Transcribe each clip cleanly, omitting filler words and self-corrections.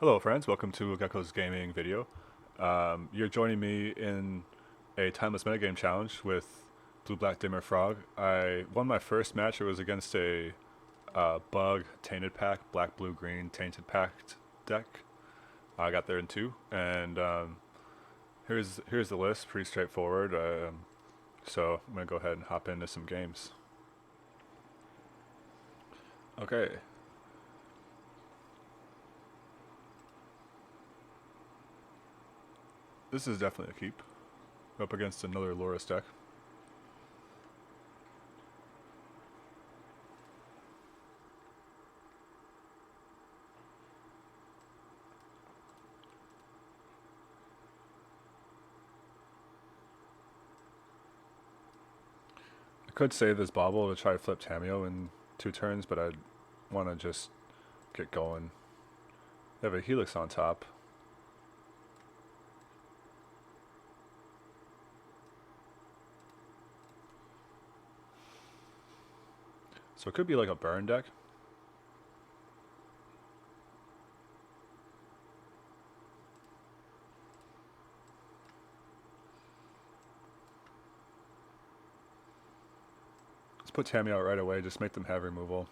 Hello friends, welcome to Gecko's Gaming video. You're joining me in a timeless metagame challenge with Blue Black Dimir Frog. I won my first match. It was against a bug Tainted Pact, Black Blue Green Tainted Pact deck. I got there in two, and here's the list, pretty straightforward. So I'm gonna go ahead and hop into some games. Okay. This is definitely a keep. Up against another Lurrus deck. I could save this bobble to try to flip Tameo in 2 turns, but I'd want to just get going. They have a Helix on top. So it could be like a burn deck. Let's put Tammy out right away, just make them have removal.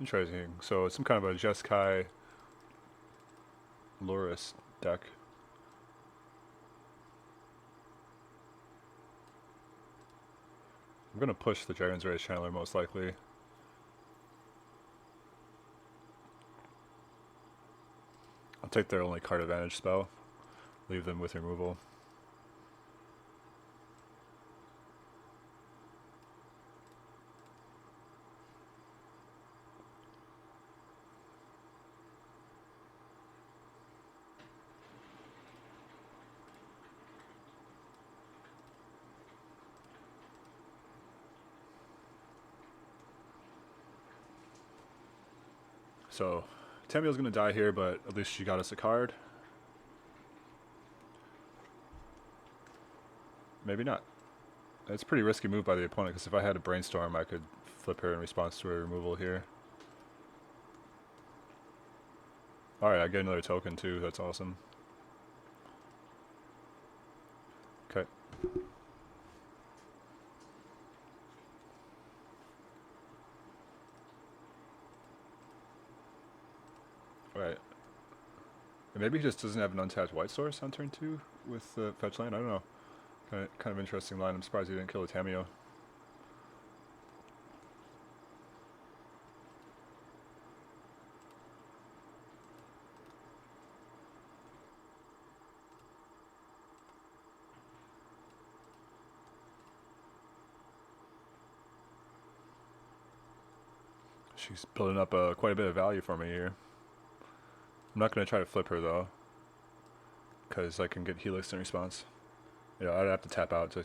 Interesting. So it's some kind of a Jeskai Lurrus deck. I'm gonna push the Dragon's Rage Channeler most likely. I'll take their only card advantage spell. Leave them with removal. So Tameo's gonna die here, but at least she got us a card. Maybe not. It's a pretty risky move by the opponent, because if I had a Brainstorm, I could flip her in response to her removal here. Alright, I get another token too, that's awesome. Okay. Alright. Maybe he just doesn't have an untapped white source on turn 2 with the fetch land, I don't know. Kind of interesting line, I'm surprised he didn't kill a Tameo. She's building up quite a bit of value for me here. I'm not going to try to flip her though, because I can get Helix in response. Yeah, I'd have to tap out to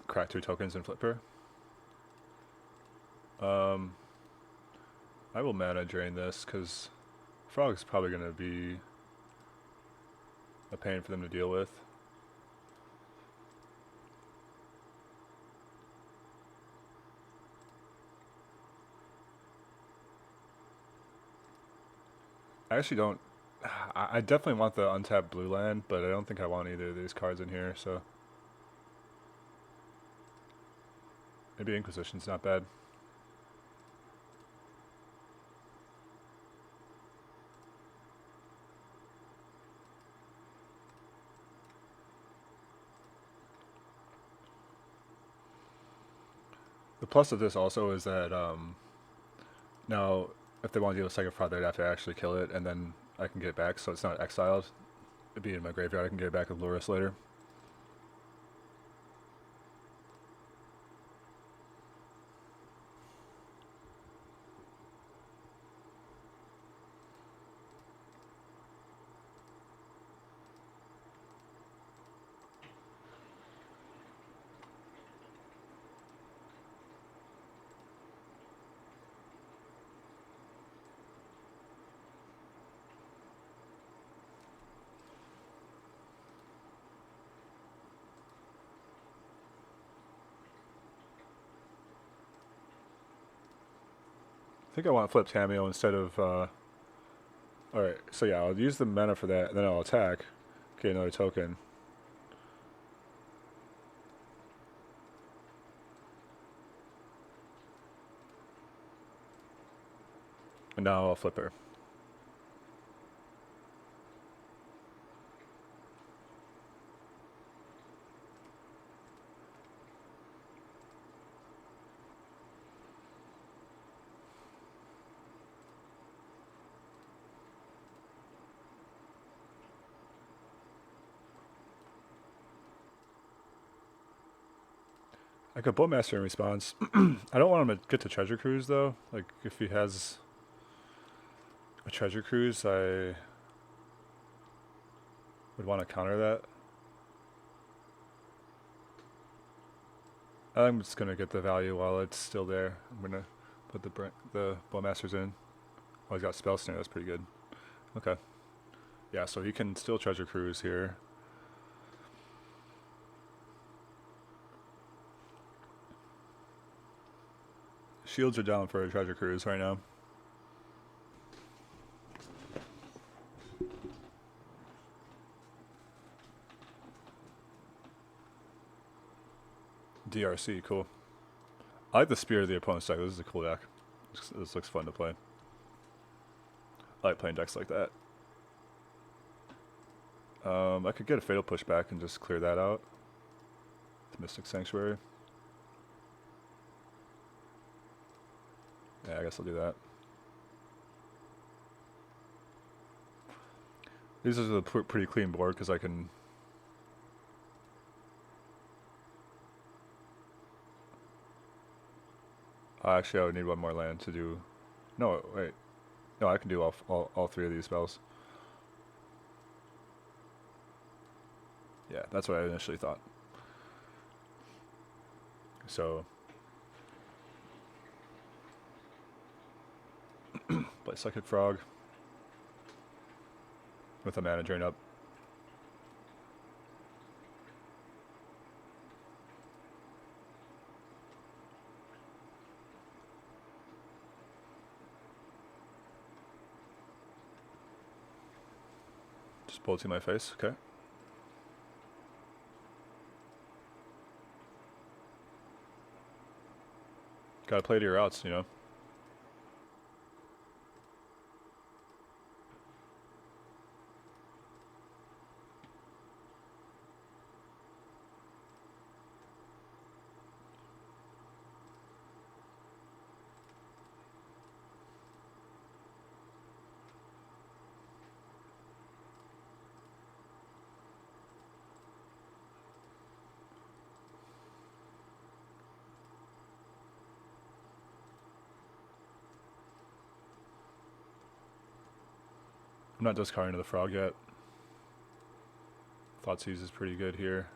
crack 2 tokens and flip her. I will mana drain this, because Frog's probably going to be a pain for them to deal with. I actually don't... I definitely want the untapped blue land, but I don't think I want either of these cards in here, so... Maybe Inquisition's not bad. The plus of this also is that now if they want to deal with Second Fraud, they'd have to actually kill it, and then I can get it back, so it's not exiled. It'd be in my graveyard, I can get it back with Lurrus later. I think I want to flip Tamio instead of... Alright, so yeah, I'll use the mana for that, and then I'll attack. Get another token. And now I'll flip her. I could Boatmaster in response. I don't want him to get to Treasure Cruise though. Like if he has a Treasure Cruise, I would want to counter that. I'm just gonna get the value while it's still there. I'm gonna put the Bowmasters in. Oh, he's got Spell Snare. That's pretty good. Okay. Yeah, so he can still Treasure Cruise here. Shields are down for a Treasure Cruise right now. DRC, cool. I like the Spear of the opponent's deck. This is a cool deck. This looks fun to play. I like playing decks like that. I could get a Fatal Pushback and just clear that out. The Mystic Sanctuary. Yeah, I guess I'll do that. This is a pretty clean board because I can... Actually, I would need one more land to do... No, wait. No, I can do all three of these spells. Yeah, that's what I initially thought. So... play Psychic Frog. With a mana drain up. Just bullet in my face, okay. Gotta play to your outs, you know. I'm not discarding to the frog yet. Thoughtseize is pretty good here.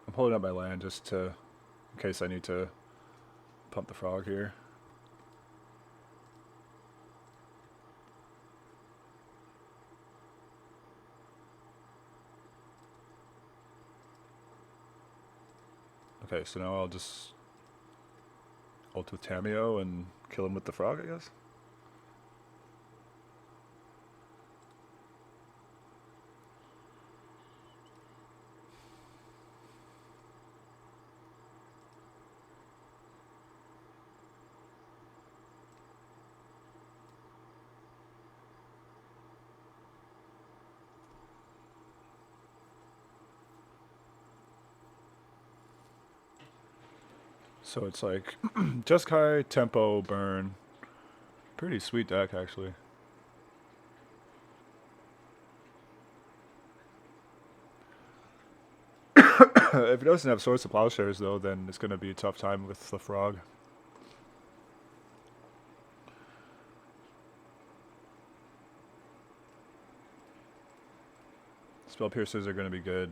I'm pulling up my land just to, in case I need to pump the frog here. Okay, so now I'll just ult with Tamio and kill him with the frog, I guess. So it's like Jeskai, Tempo, Burn. Pretty sweet deck, actually. If it doesn't have Swords of Plowshares, though, then it's going to be a tough time with the frog. Spell Piercers are going to be good.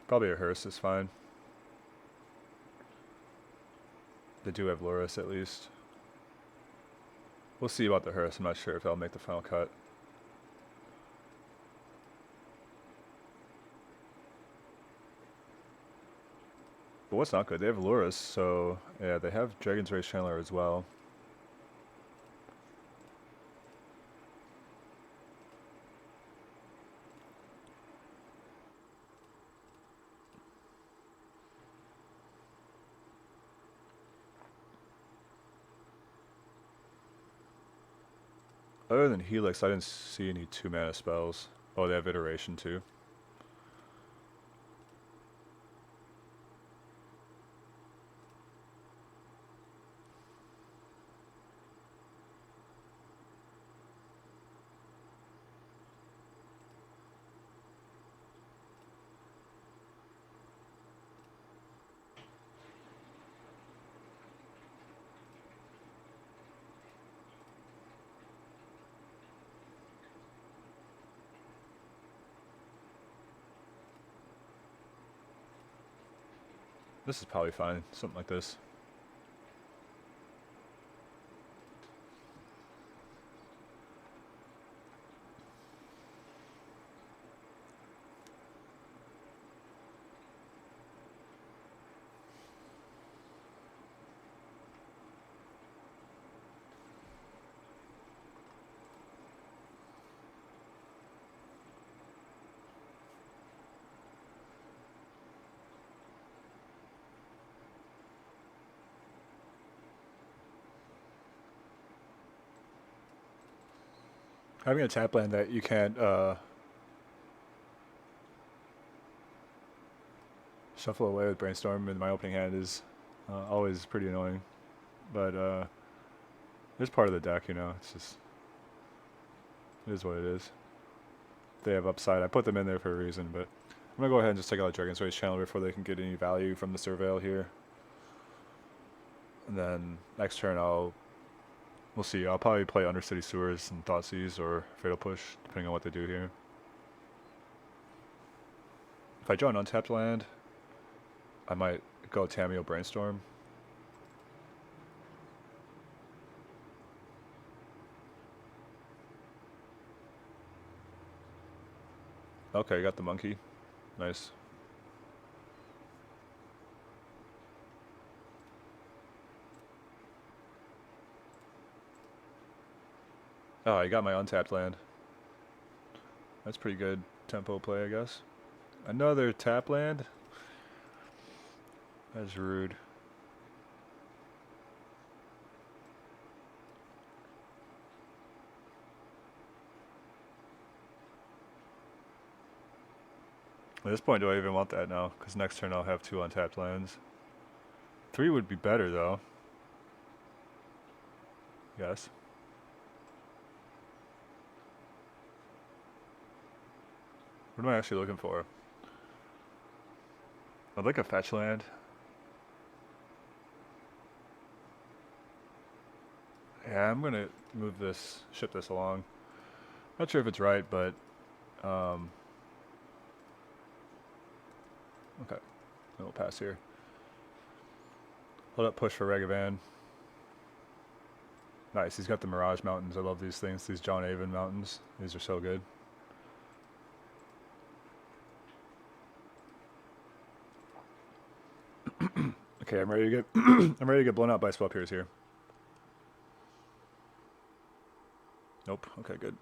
Probably a hearse is fine. They do have Lurrus at least. We'll see about the hearse. I'm not sure if I'll make the final cut. But what's not good? They have Lurrus, so yeah, they have Dragon's Race Chandler as well. Other than Helix, I didn't see any 2-mana spells. Oh, they have Iteration too. This is probably fine, something like this. Having a tap land that you can't shuffle away with Brainstorm in my opening hand is always pretty annoying. But it's part of the deck, you know. It's just, it is what it is. They have upside. I put them in there for a reason, but I'm going to go ahead and just take out Dragon's Race Channel before they can get any value from the Surveil here. And then next turn we'll see. I'll probably play Undercity Sewers and Thoughtseize or Fatal Push, depending on what they do here. If I draw an untapped land, I might go Tamiyo Brainstorm. Okay, got the monkey. Nice. Oh, I got my untapped land. That's pretty good tempo play, I guess. Another tap land? That's rude. At this point, do I even want that now? Because next turn I'll have 2 untapped lands. 3 would be better, though. Yes. What am I actually looking for? I'd like a fetch land. Yeah, I'm gonna move this, ship this along. Not sure if it's right, but okay, we'll pass here. Hold up, push for Regavan. Nice, he's got the Mirage Mountains. I love these things, these John Avon Mountains. These are so good. Okay, I'm ready to get I'm ready to get blown out by Swell Piers here. Nope. Okay, good.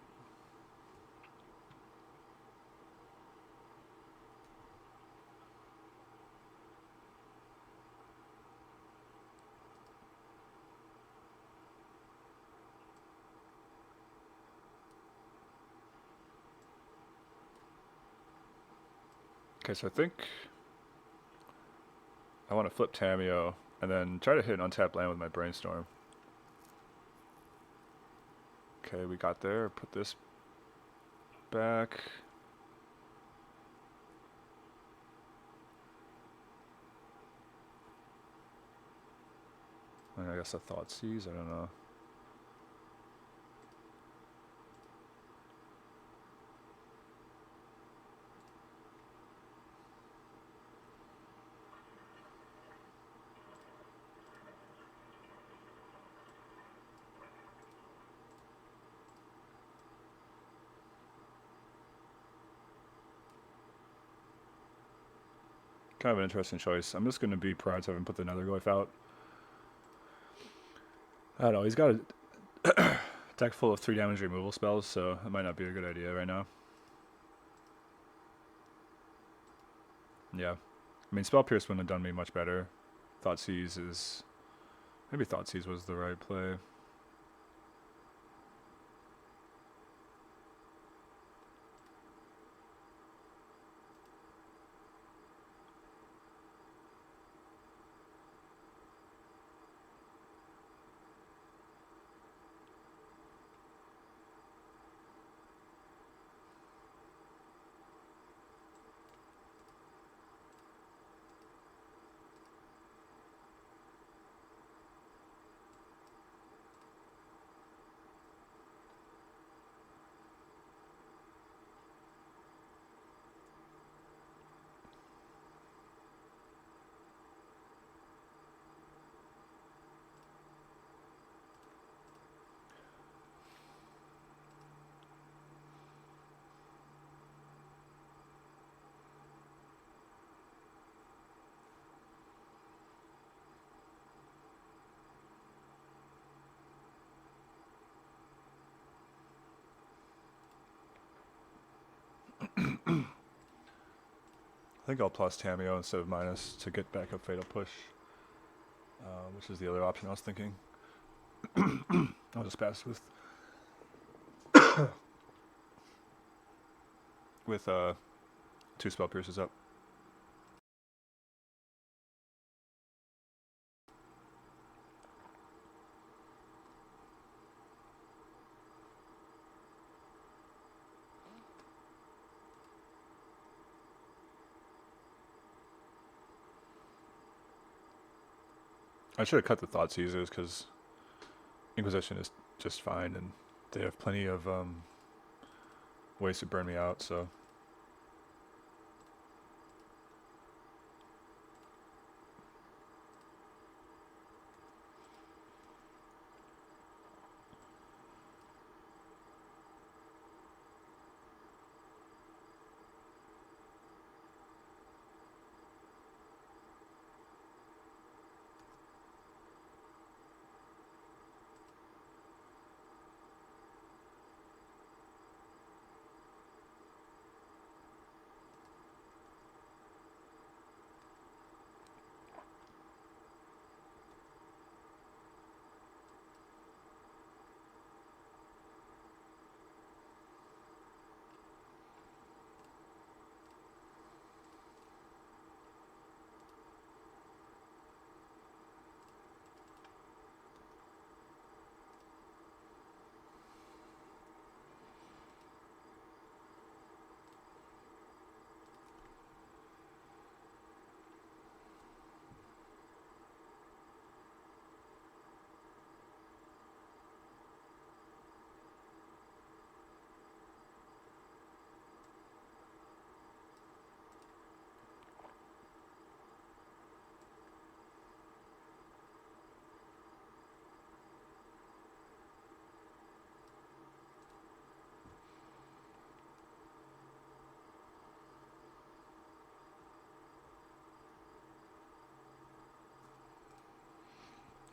Okay, so I think I want to flip Tamiyo and then try to hit an untapped land with my Brainstorm. Okay, we got there. Put this back. And I guess a Thoughtseize, I don't know. kind of an interesting choice. I'm just going to be prioritizing and put the Netherglyph out. I don't know. He's got a deck full of 3 damage removal spells, so it might not be a good idea right now. Yeah. I mean, Spell Pierce wouldn't have done me much better. Thoughtseize is... Maybe Thoughtseize was the right play. I think I'll plus Tameo instead of minus to get back up Fatal Push, which is the other option I was thinking. I'll just pass with 2 Spell Pierces up. I should have cut the Thoughtseizers because Inquisition is just fine and they have plenty of ways to burn me out, so...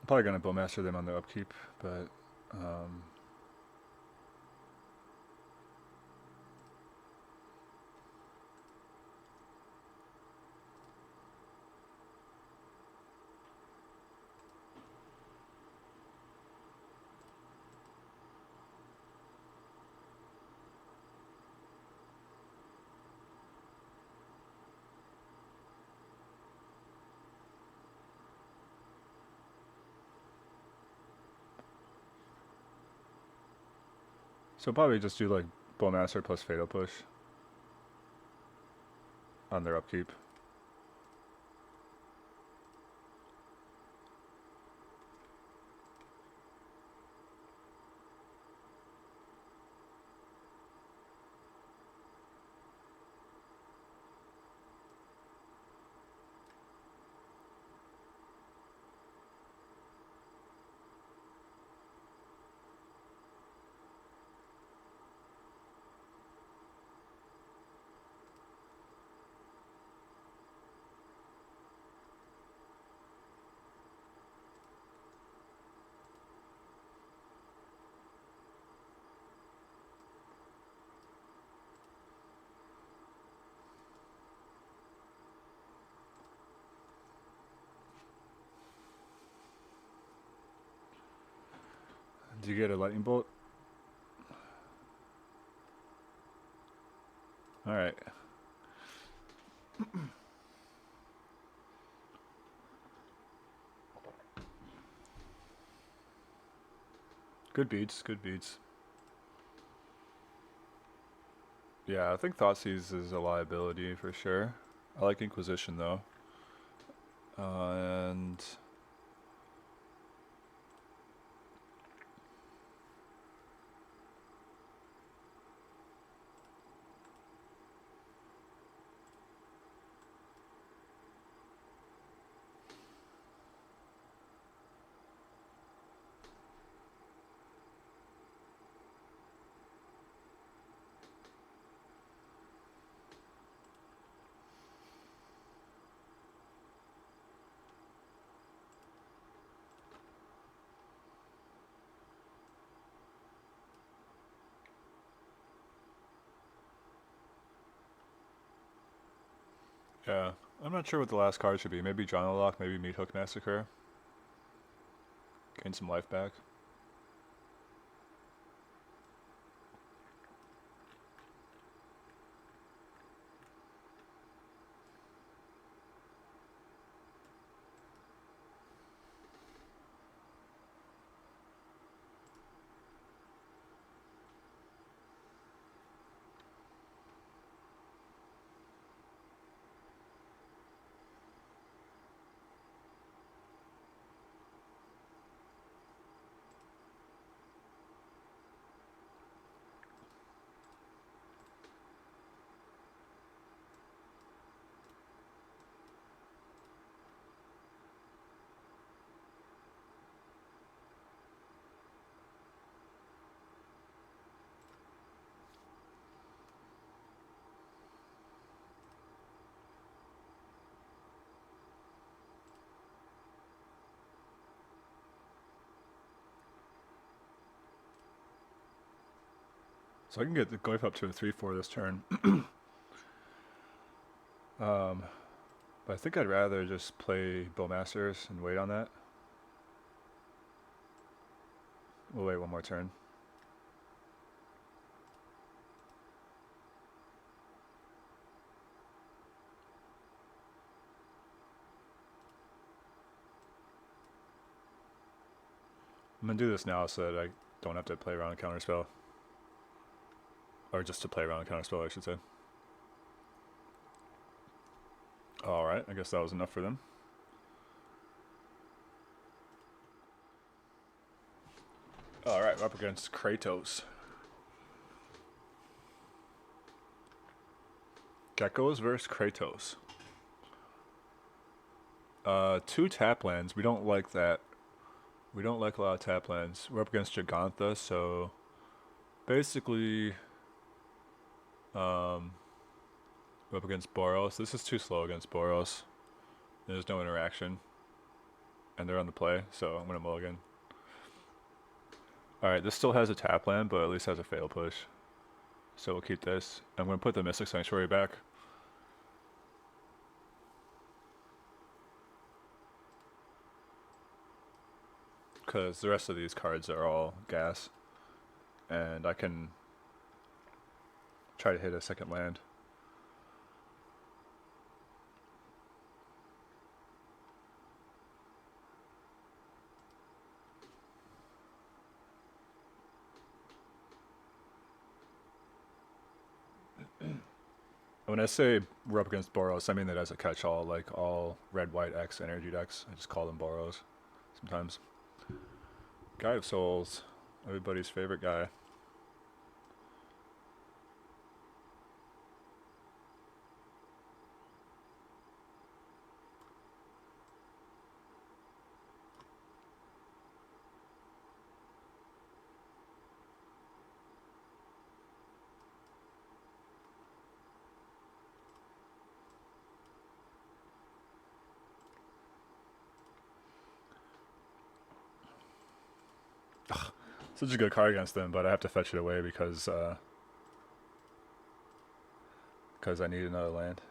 I'm probably going to Bowmaster them on the upkeep, but... So probably just do like Bowmaster plus Fatal Push on their upkeep. Did you get a lightning bolt? Alright. Good beats, good beats. Yeah, I think Thoughtseize is a liability for sure. I like Inquisition though. And yeah, I'm not sure what the last card should be. Maybe Johnalock, maybe Meat Hook Massacre. Gain some life back. So I can get the Goif up to a 3-4 this turn. But I think I'd rather just play Bowmasters and wait on that. We'll wait one more turn. I'm gonna do this now so that I don't have to play around a counterspell. Or just to play around a counterspell, I should say. Alright, I guess that was enough for them. Alright, we're up against Kratos. Geckos versus Kratos. 2 tap lands. We don't like that. We don't like a lot of tap lands. We're up against Gigantha, so basically we're up against Boros. This is too slow against Boros. There's no interaction. And they're on the play, so I'm gonna mulligan. Alright, this still has a tap land, but at least has a fail push. So we'll keep this. I'm gonna put the Mystic Sanctuary back. Because the rest of these cards are all gas. And I can try to hit a second land. When I say we're up against Boros, I mean that as a catch-all, like all red, white, X energy decks. I just call them Boros sometimes. Guy of Souls, everybody's favorite guy. Such a good card against them, but I have to fetch it away because I need another land.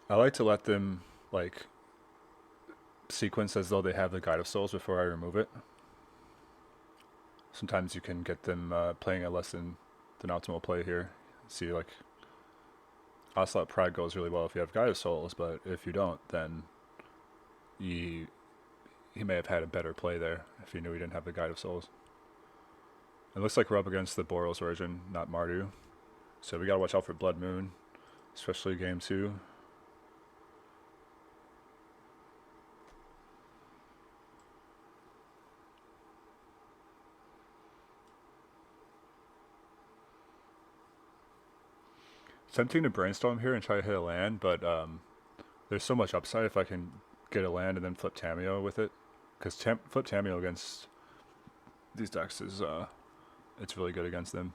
I like to let them like sequence as though they have the Guide of Souls before I remove it. Sometimes you can get them playing a less than optimal play here. See, like, Ocelot Pride goes really well if you have Guide of Souls, but if you don't, then he may have had a better play there if he knew he didn't have the Guide of Souls. It looks like we're up against the Boros version, not Mardu. So we gotta watch out for Blood Moon, especially game 2. Tempting to brainstorm here and try to hit a land, but there's so much upside if I can get a land and then flip Tameo with it. Because flip Tameo against these decks is it's really good against them.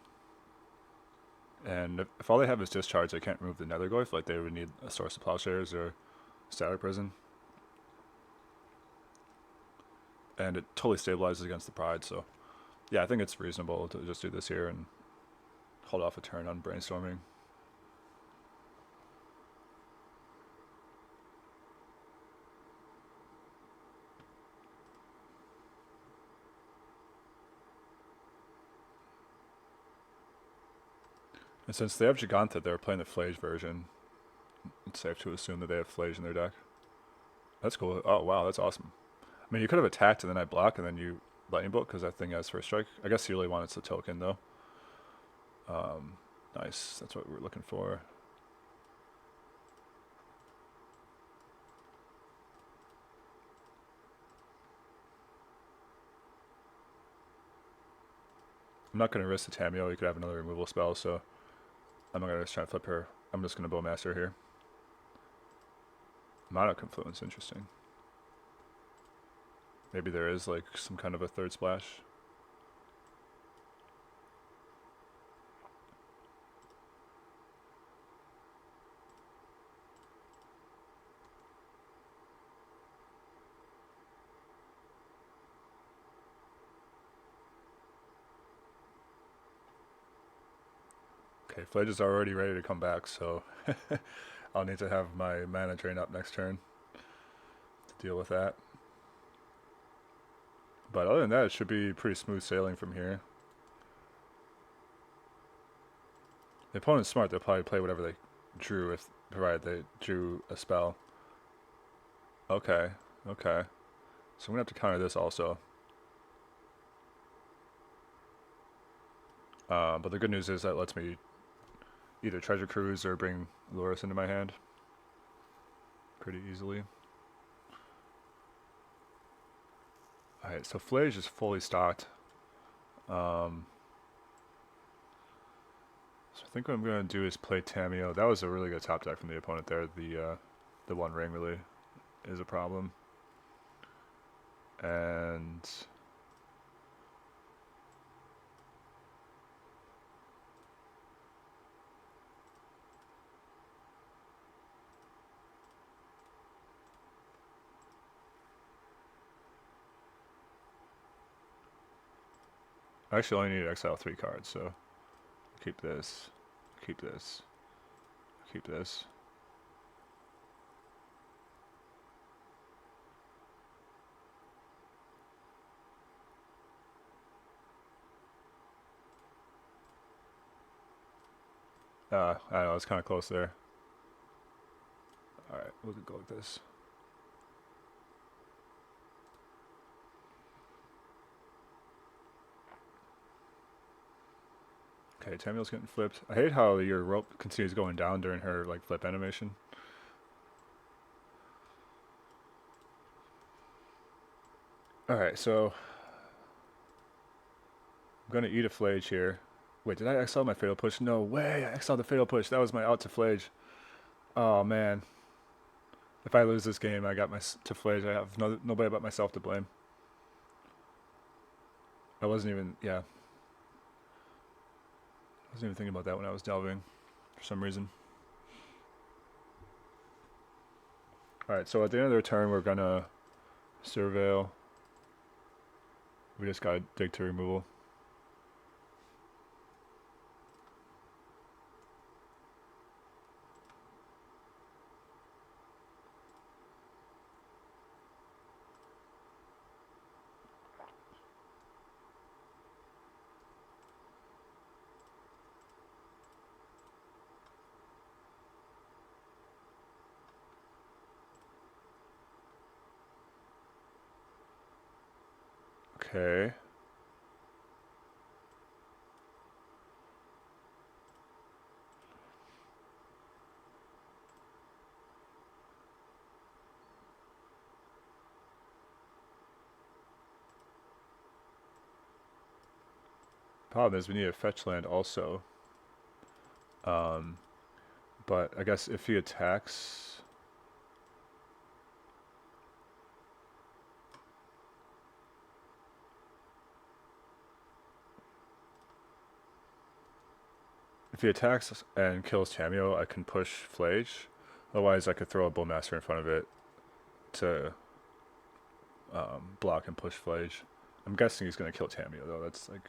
And if all they have is discharge, they can't remove the Netherglyph. Like they would need a Source of Plowshares or Static Prison. And it totally stabilizes against the Pride, so yeah, I think it's reasonable to just do this here and hold off a turn on brainstorming. And since they have Giganta, they're playing the Flage version. It's safe to assume that they have Flage in their deck. That's cool. Oh, wow, that's awesome. I mean, you could have attacked and then I block and then you Lightning Bolt because that thing has first strike. I guess you really wanted the token, though. Nice. That's what we're looking for. I'm not going to risk the Tameo. You could have another removal spell, so I'm not going to try to flip her. I'm just going to Bowmaster here. Mono Confluence, interesting. Maybe there is like some kind of a third splash. Okay, Fledge is already ready to come back, so I'll need to have my mana drain up next turn to deal with that. But other than that, it should be pretty smooth sailing from here. The opponent's smart. They'll probably play whatever they drew, provided they drew a spell. Okay, okay. So I'm going to have to counter this also. But the good news is that lets me either Treasure Cruise or bring Lurrus into my hand pretty easily. Alright, so Flage is fully stocked. So I think what I'm going to do is play Tameo. That was a really good top deck from the opponent there. The One Ring really is a problem. And I actually only need to exile 3 cards, so keep this, keep this, keep this. I know, it's kind of close there. Alright, we'll go like this. Okay, Tameo's getting flipped. I hate how your rope continues going down during her like flip animation. Alright, so I'm gonna eat a Flage here. Wait, did I exile my Fatal Push? No way, I exiled the Fatal Push. That was my out to Flage. Oh man. If I lose this game, I got my to Flage. I have nobody but myself to blame. I wasn't even, yeah. I wasn't even thinking about that when I was delving for some reason. Alright, so at the end of their turn, we're gonna Surveil. We just gotta dig to removal. Okay. Problem is we need a fetch land also. But I guess if he attacks... If he attacks and kills Tamio, I can push Flage. Otherwise, I could throw a Bullmaster in front of it to block and push Flage. I'm guessing he's going to kill Tamio, though. That's like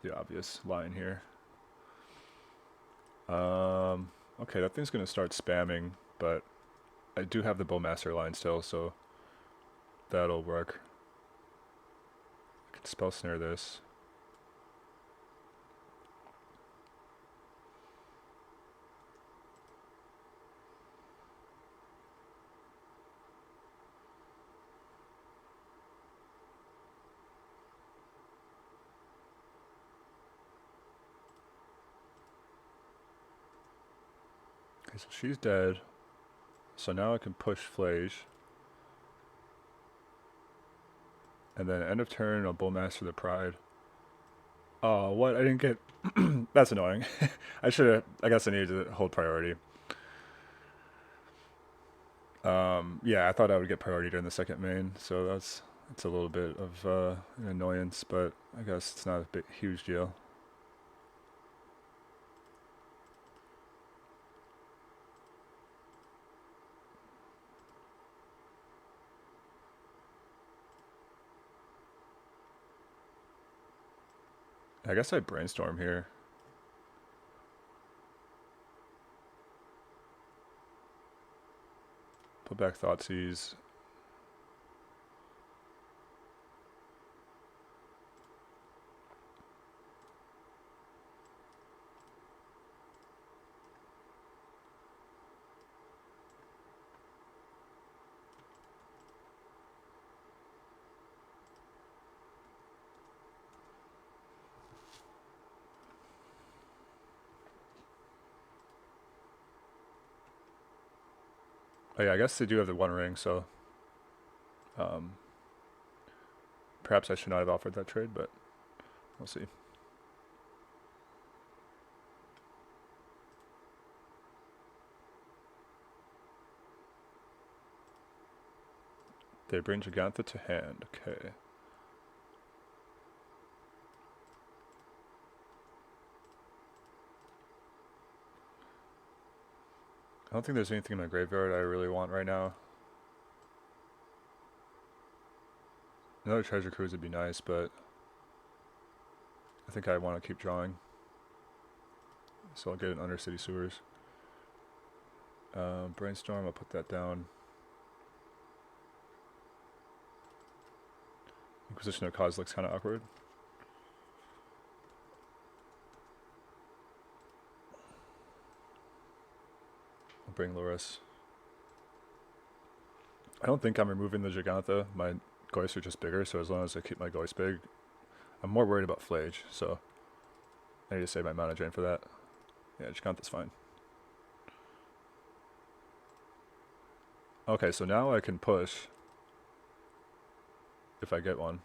the obvious line here. Okay, that thing's going to start spamming, but I do have the Bowmaster line still, so that'll work. I can spell snare this. Okay, so she's dead. So now I can push Flage. And then end of turn, I'll Bullmaster the Pride. Oh, what? I didn't get... That's annoying. I should have... I guess I needed to hold priority. Yeah, I thought I would get priority during the second main, so that's a little bit of an annoyance, but I guess it's not a big, huge deal. I guess I brainstorm here. Put back Thoughtseize. Oh yeah, I guess they do have the one ring, so perhaps I should not have offered that trade, but we'll see. They bring Gigantha to hand, okay. I don't think there's anything in my graveyard I really want right now. Another treasure cruise would be nice, but I think I want to keep drawing. So I'll get an Undercity Sewers. Brainstorm, I'll put that down. Inquisition of Cause looks kind of awkward. I'll bring Lurrus. I don't think I'm removing the Gigantha. My Goyfs are just bigger, so as long as I keep my Goyfs big, I'm more worried about Flage, so I need to save my mana drain for that. Yeah, Gigantha's fine. Okay, so now I can push if I get one.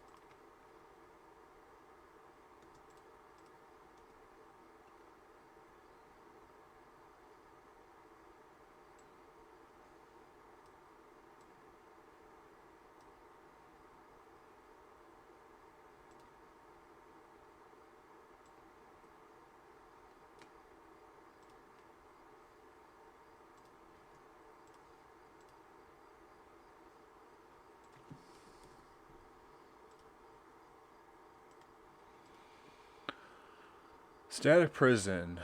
Static Prison.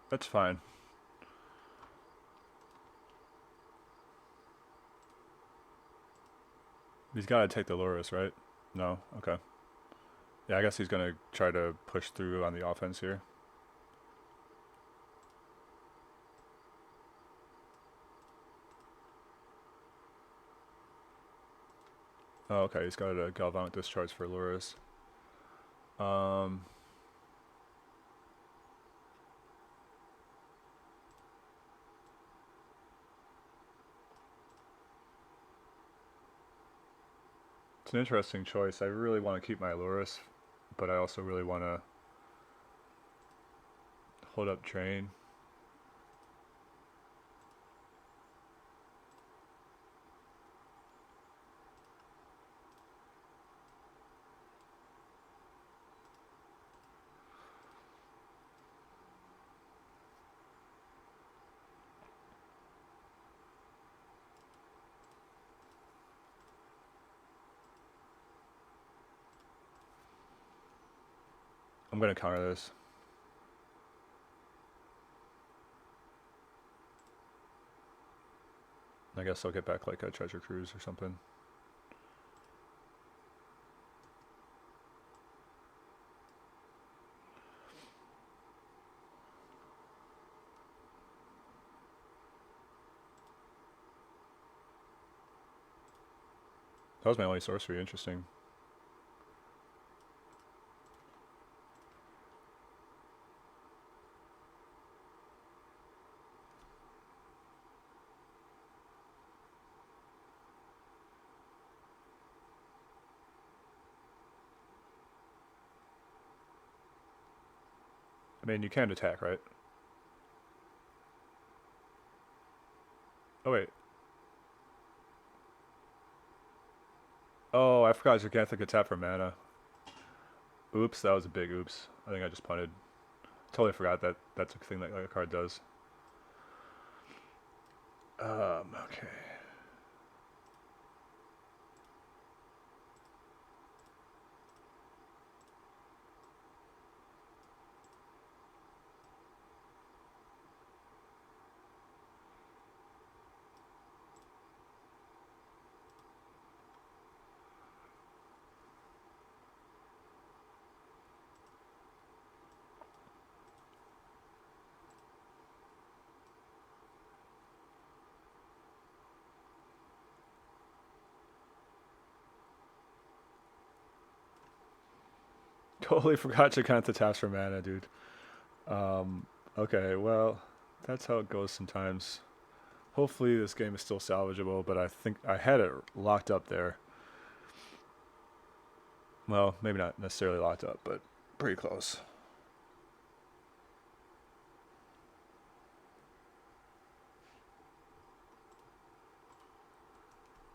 That's fine. He's got to take the Lurrus, right? No? Okay. Yeah, I guess he's going to try to push through on the offense here. Oh, okay, he's got a Galvanic Discharge for Lurrus. It's an interesting choice. I really want to keep my Lurrus, but I also really want to hold up Drain. I'm going to counter this. I guess I'll get back like a Treasure Cruise or something. That was my only sorcery, interesting. I mean, you can't attack, right? Oh, wait. Oh, I forgot Gigantic could tap for mana. Oops, that was a big oops. I think I just punted. Totally forgot that that's a thing that like, a card does. Okay. Totally forgot Gigantic taps for mana, dude. Okay, well, that's how it goes sometimes. Hopefully this game is still salvageable, but I think I had it locked up there. Well, maybe not necessarily locked up, but pretty close.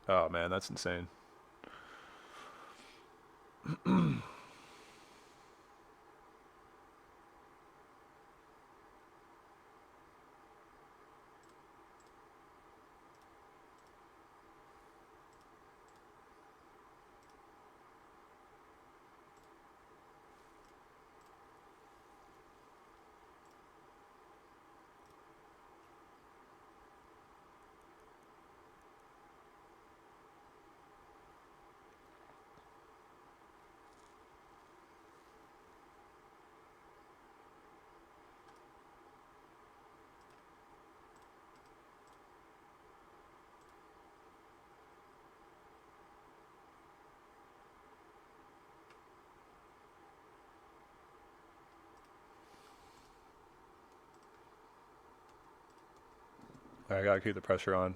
Oh man, that's insane. I gotta keep the pressure on.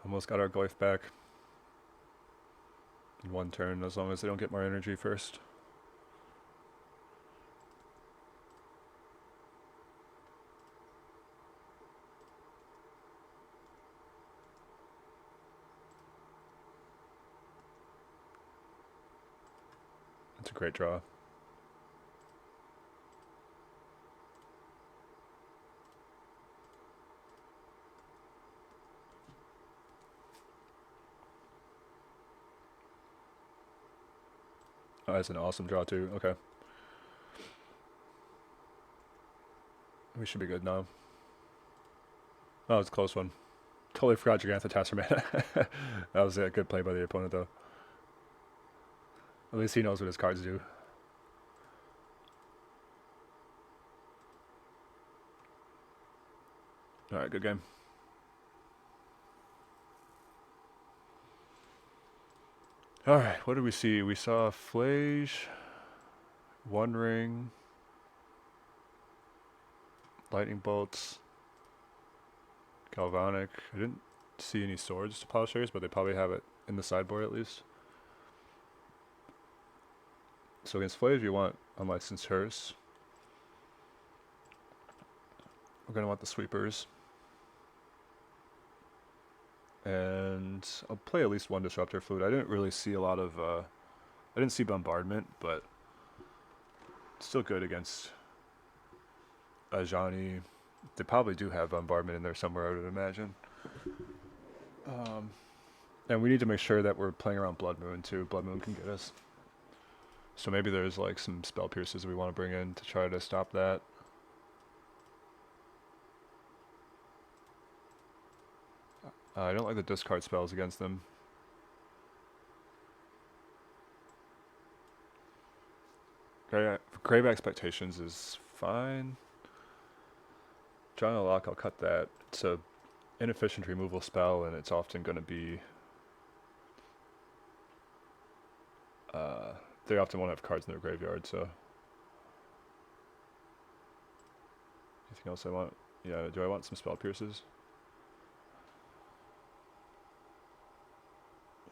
Almost got our Glyph back in one turn, as long as they don't get more energy first. That's a great draw. Oh, that's an awesome draw too. Okay. We should be good now. Oh, it's a close one. Totally forgot Gigantic taps for mana. That was a good play by the opponent though. At least he knows what his cards do. Alright, good game. Alright, what did we see? We saw Flage, One Ring, Lightning Bolts, Galvanic. I didn't see any swords to Plowshares, but they probably have it in the sideboard at least. So against Flage, you want Unlicensed Hearse. We're going to want the Sweepers. And I'll play at least one Disruptor Flute. I didn't really see a lot of... I didn't see Bombardment, but it's still good against Ajani. They probably do have Bombardment in there somewhere, I would imagine. And we need to make sure that we're playing around Blood Moon too. Blood Moon can get us. So maybe there's like some Spell Pierces we want to bring in to try to stop that. I don't like the discard spells against them. Grave Expectations is fine. John Lock, I'll cut that. It's a inefficient removal spell, and it's often going to be... they often won't have cards in their graveyard, so... Anything else I want? Yeah, do I want some Spell Pierces?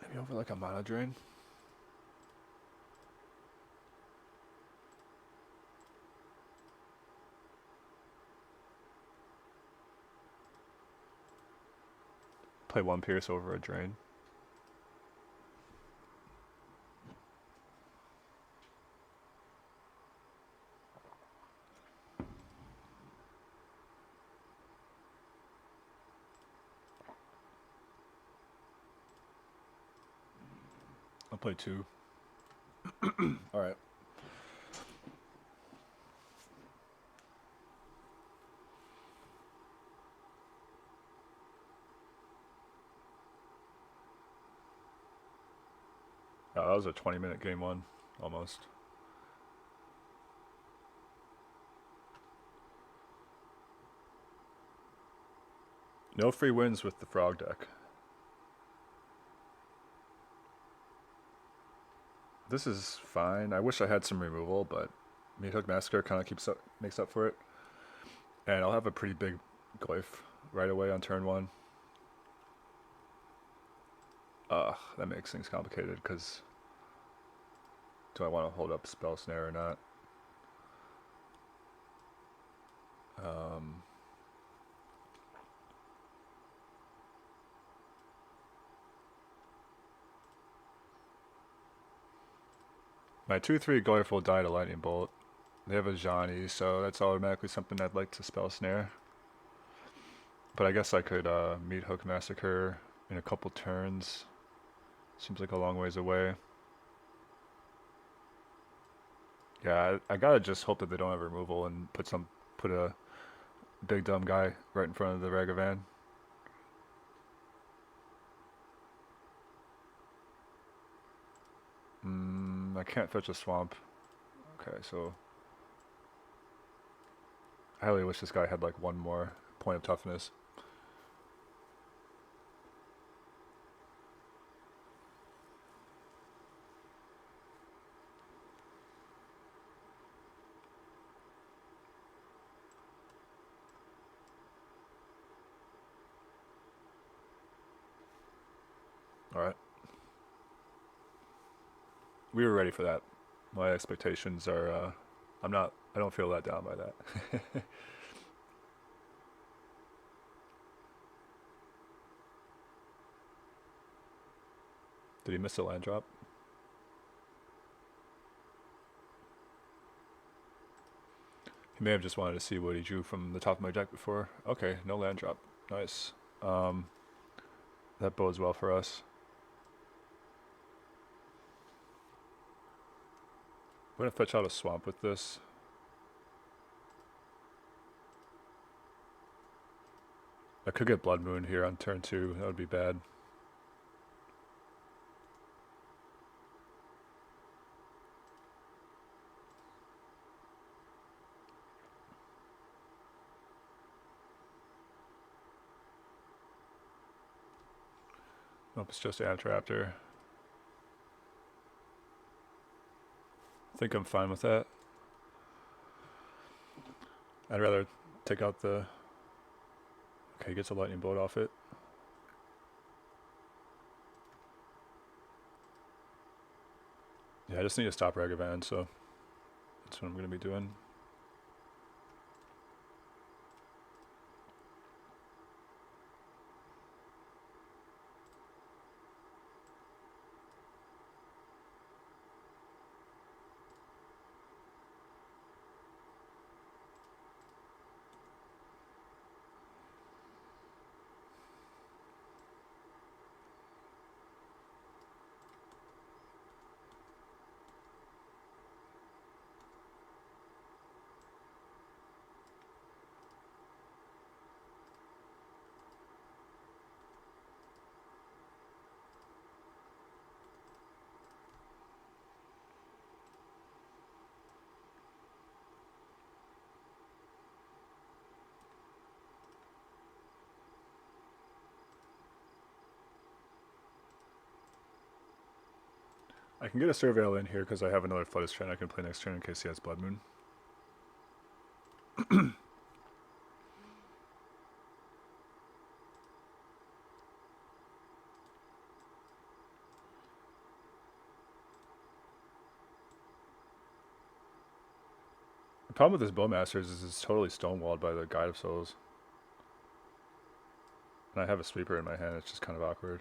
Maybe over like a Mana Drain? Play one Pierce over a Drain. I'll play two. Alright. Oh, that was a 20-minute game one, almost. No free wins with the Frog deck. This is fine. I wish I had some removal, but Meathook Massacre kind of makes up for it. And I'll have a pretty big Glyph right away on turn one. That makes things complicated, because do I want to hold up Spell Snare or not? My 2/3 Glyph will die to Lightning Bolt. They have a Ajani, so that's automatically something I'd like to Spell Snare. But I guess I could Meathook Massacre in a couple turns. Seems like a long ways away. Yeah, I gotta just hope that they don't have removal and put a big dumb guy right in front of the Ragavan. I can't fetch a swamp. Okay, so I highly wish this guy had like one more point of toughness. Alright. We were ready for that. My expectations are, I don't feel let down by that. Did he miss a land drop? He may have just wanted to see what he drew from the top of my deck before. Okay, no land drop. Nice. That bodes well for us. I'm going to fetch out a swamp with this. I could get Blood Moon here on turn 2. That would be bad. Nope, it's just Raptor. I think I'm fine with that. I'd rather take out the... Okay, he gets a lightning bolt off it. Yeah, I just need to stop Ragavan, so that's what I'm going to be doing. I can get a Surveil in here because I have another Floodus Trend I can play next turn in case he has Blood Moon. The problem with this Bowmasters is it's totally stonewalled by the Guide of Souls. And I have a Sweeper in my hand, it's just kind of awkward.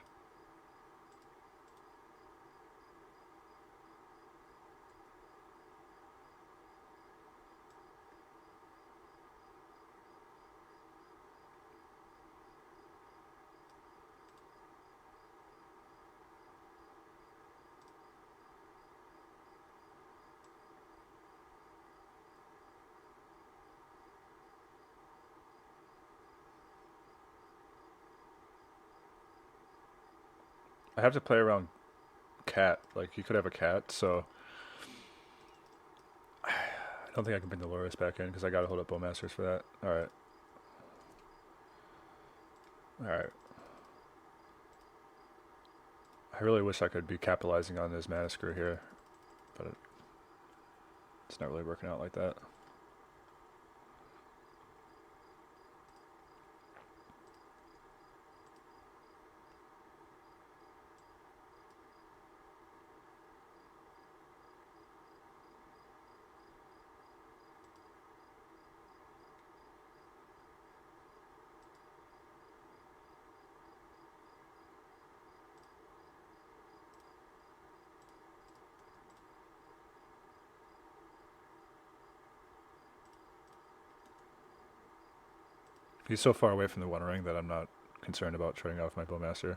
I have to play around Cat, like he could have a Cat, so I don't think I can bring the Lurrus back in because I gotta hold up Bowmasters for that. Alright. Alright. I really wish I could be capitalizing on this Mana Screw here, but it's not really working out like that. He's so far away from the One Ring that I'm not concerned about trading off my Bowmaster.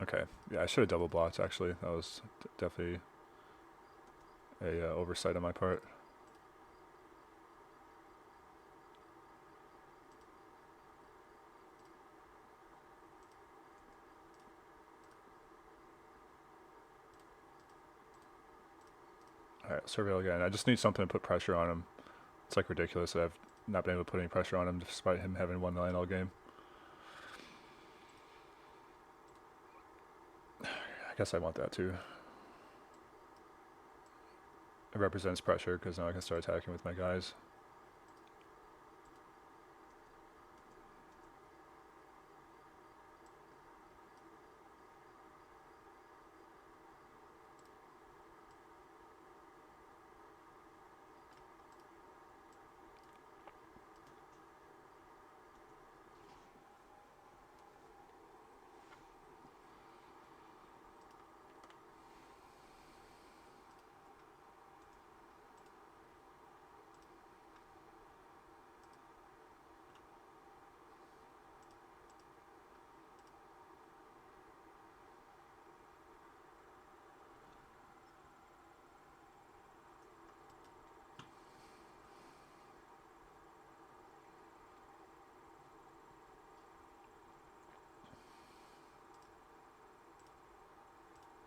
Okay, yeah, I should have double blocked actually. That was definitely a oversight on my part. Alright, Surveil again. I just need something to put pressure on him. It's like ridiculous that I've not been able to put any pressure on him despite him having 1 land all game. I guess I want that too. It represents pressure because now I can start attacking with my guys.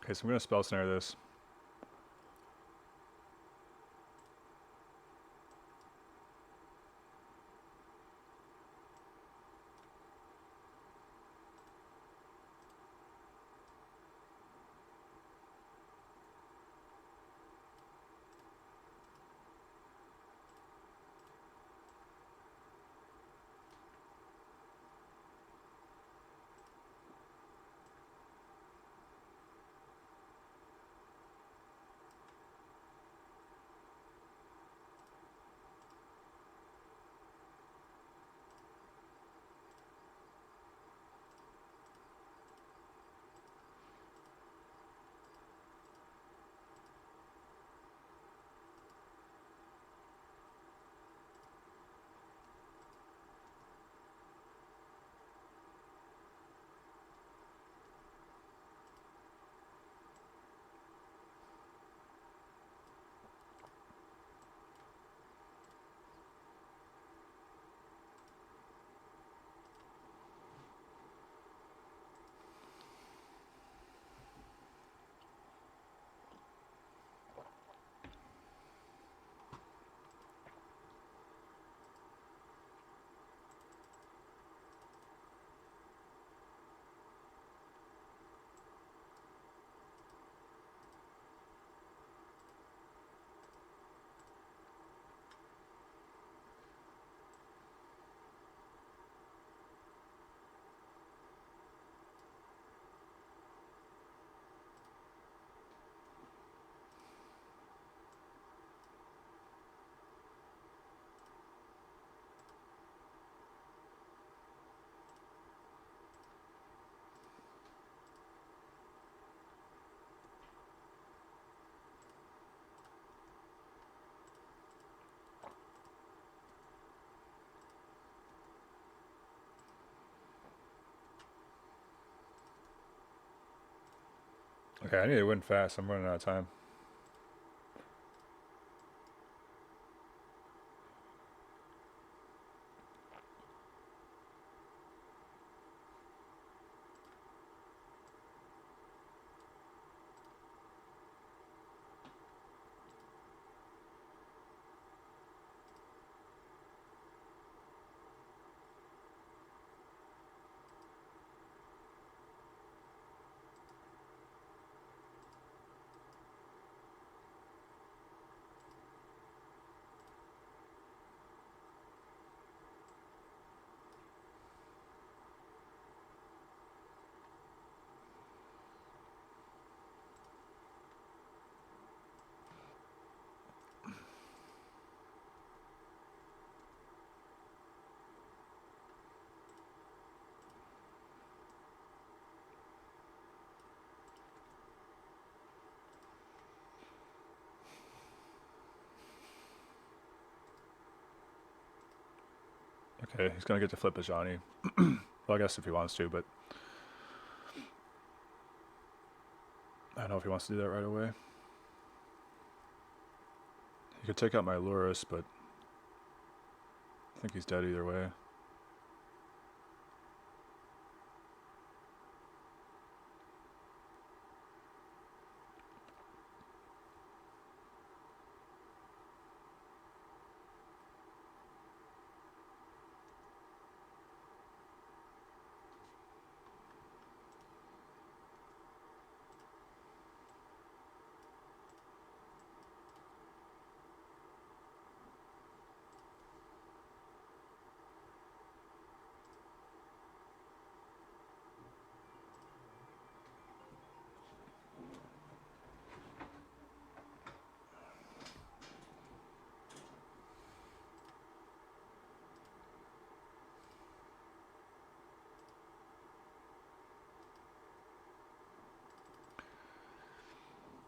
Okay, so I'm going to spell snare this. Okay, I need to win fast. I'm running out of time. Okay, he's gonna get to flip a Johnny. Well, I guess if he wants to, but I don't know if he wants to do that right away. He could take out my Lurrus, but I think he's dead either way.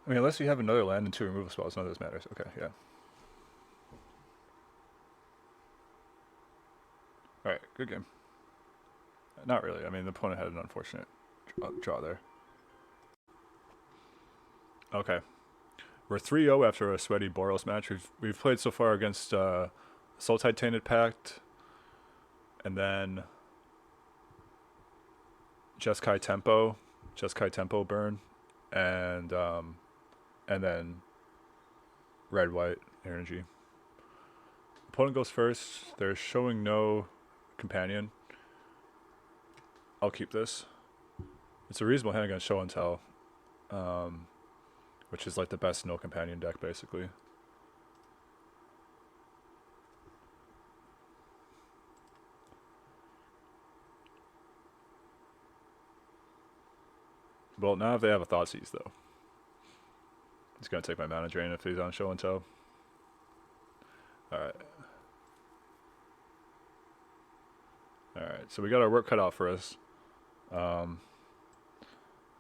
I mean, unless you have another land and 2 removal spells, none of this matters. Okay, yeah. Alright, good game. Not really. I mean, the opponent had an unfortunate draw there. Okay. We're 3-0 after a sweaty Boros match. We've played so far against Sultai Tainted Pact, and then Jeskai Tempo Burn, and then Red White Energy. Opponent goes first. They're showing no companion. I'll keep this. It's a reasonable hand against Show and Tell, which is like the best no companion deck basically. Well, now if they have a Thoughtseize though, he's gonna take my mana drain if he's on Show and Tell. Alright. Alright, so we got our work cut out for us.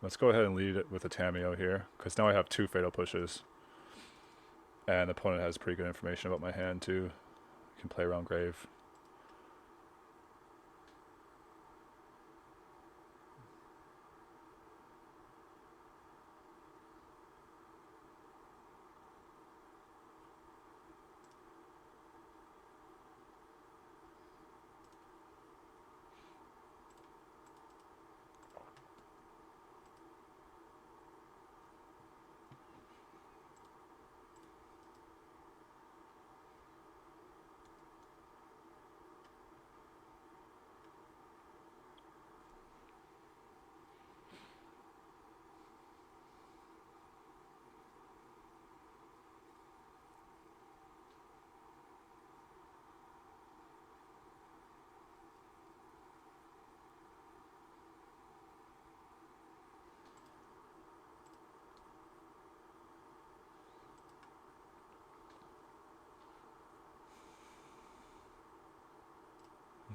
Let's go ahead and lead it with a Tameo here, because now I have 2 Fatal Pushes. And the opponent has pretty good information about my hand too. Can play around Grave.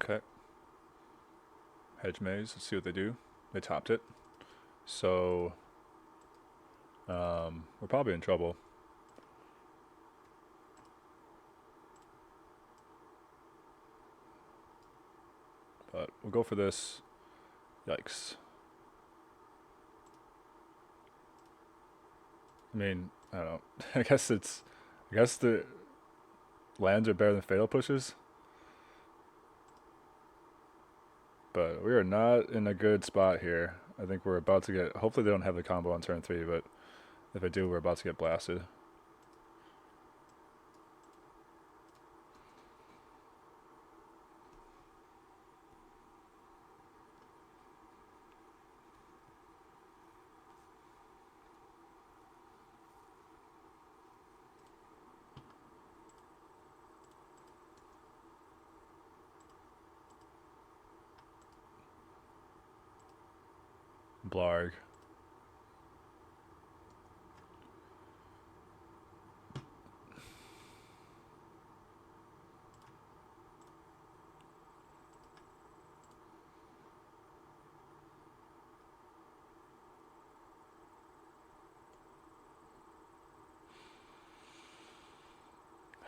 Okay. Hedge Maze, let's see what they do. They topped it. So, we're probably in trouble. But we'll go for this. Yikes. I mean, I don't know. I guess it's. I guess the lands are better than fatal pushes, but we are not in a good spot here. I think we're about to get. Hopefully, they don't have the combo on turn 3, but if they do, we're about to get blasted. Blarg.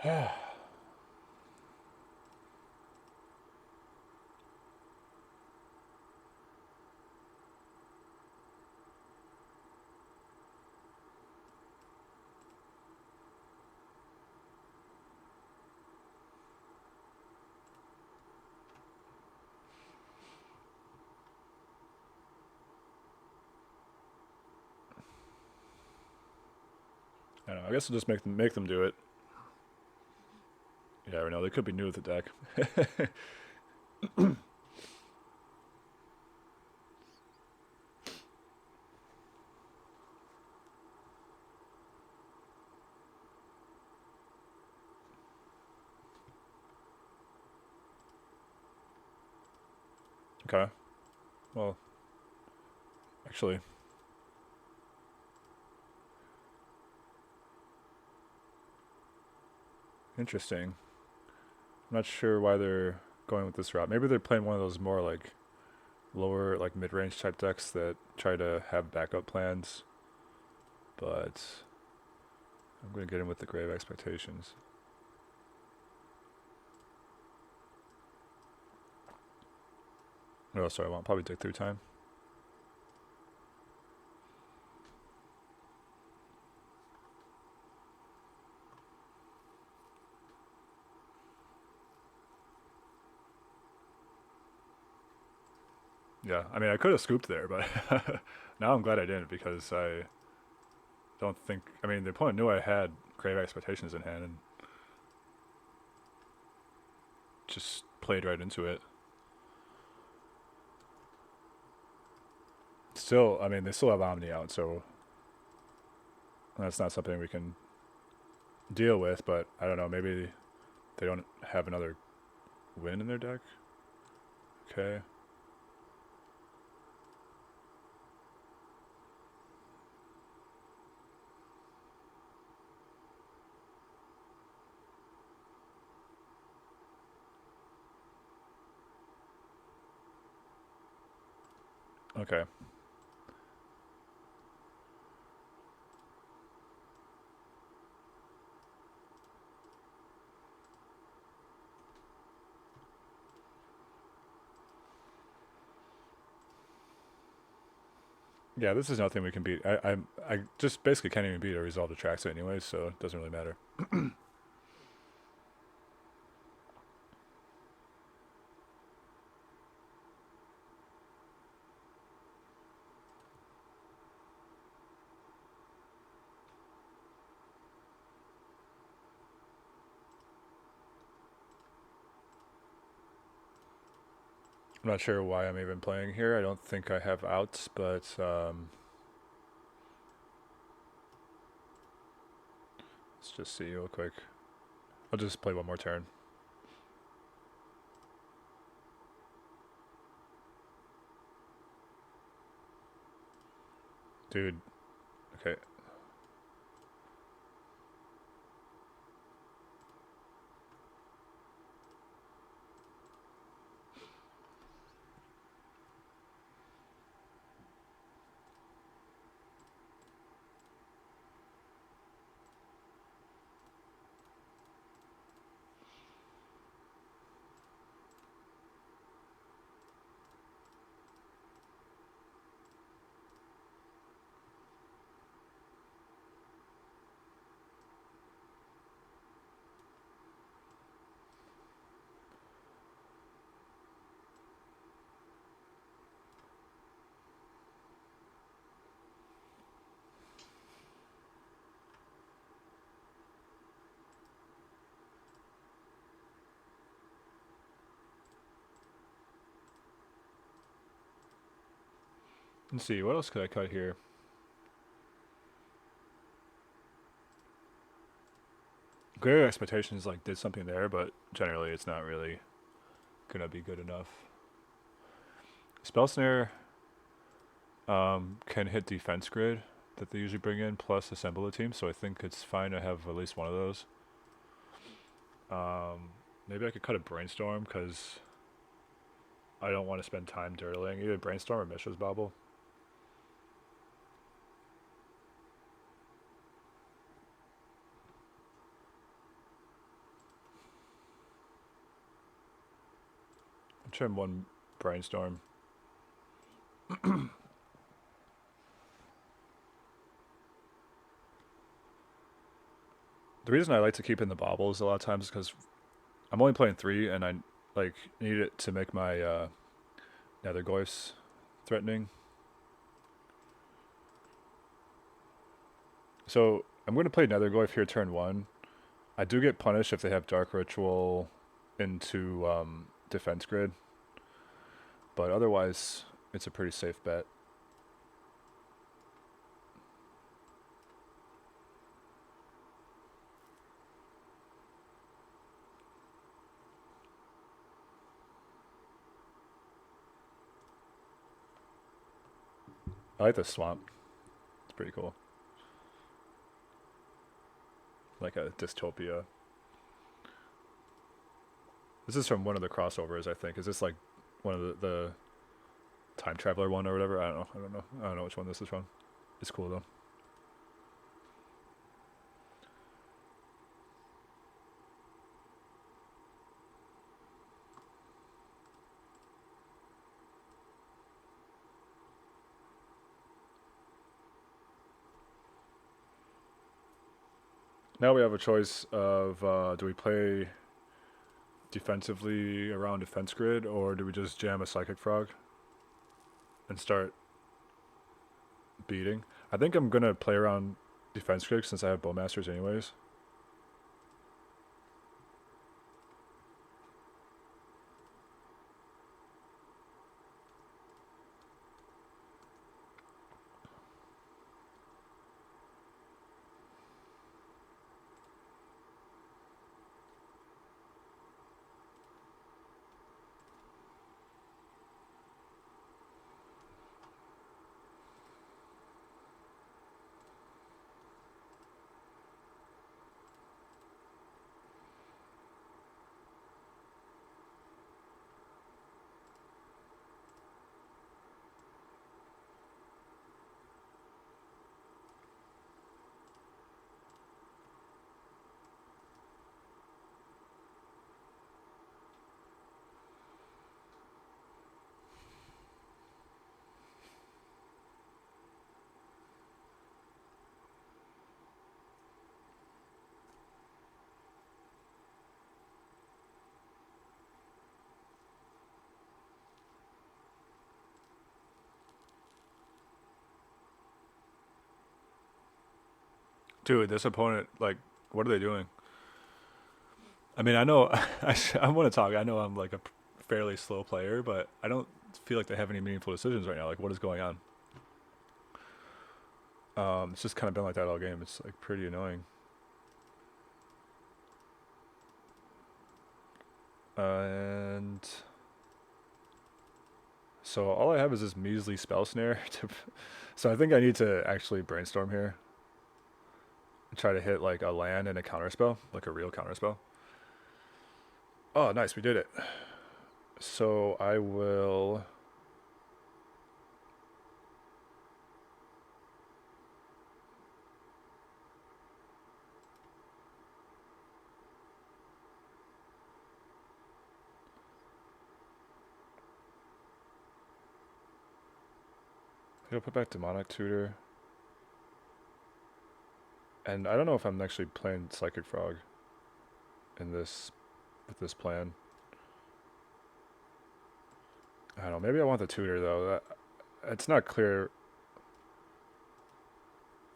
I don't know. I guess we'll just make them do it. Yeah, I know they could be new with the deck. Okay. Well, actually, interesting. I'm not sure why they're going with this route. Maybe they're playing one of those more like lower, like mid-range type decks that try to have backup plans. But I'm going to get in with the Grave Expectations. What else do I want? Probably Dig Through Time. Yeah, I mean, I could have scooped there, but now I'm glad I didn't because I don't think. I mean, the opponent knew I had Grave Expectations in hand and just played right into it. Still, I mean, they still have Omni out, so that's not something we can deal with. But I don't know, maybe they don't have another win in their deck. Okay. Okay. Yeah, this is nothing we can beat. I just basically can't even beat a Resolve to Trax anyway, so it doesn't really matter. I'm not sure why I'm even playing here. I don't think I have outs, but let's just see real quick. I'll just play one more turn. Dude, okay. Let's see, what else could I cut here? Greater Expectations like did something there, but generally it's not really gonna be good enough. Spell Snare can hit defense grid that they usually bring in plus assemble the team, so I think it's fine to have at least one of those. Maybe I could cut a Brainstorm because I don't want to spend time dirtling either Brainstorm or Mishra's Bobble. I'll trim one Brainstorm. The reason I like to keep in the baubles a lot of times is because I'm only playing 3 and I like need it to make my Nethergoyfs threatening. So I'm going to play Nethergoyf here turn 1. I do get punished if they have Dark Ritual into defense grid, but otherwise it's a pretty safe bet. I like the swamp. It's pretty cool. Like a dystopia. This is from one of the crossovers, I think. Is this like one of the time traveler one or whatever? I don't know which one this is from. It's cool though. Now we have a choice of do we play defensively around defense grid or do we just jam a Psychic Frog and start beating? I think I'm going to play around defense grid since I have Bowmasters anyways. Dude, this opponent, like, what are they doing? I mean, I know I want to talk. I know I'm like a fairly slow player, but I don't feel like they have any meaningful decisions right now. Like, what is going on? It's just kind of been like that all game. It's like pretty annoying. And so all I have is this measly spell snare. So I think I need to actually brainstorm here and try to hit like a land and a counterspell, like a real counterspell. Oh, nice, we did it. So I will. I'll put back Demonic Tutor. And I don't know if I'm actually playing Psychic Frog in this with this plan. I don't know. Maybe I want the tutor though. It's not clear.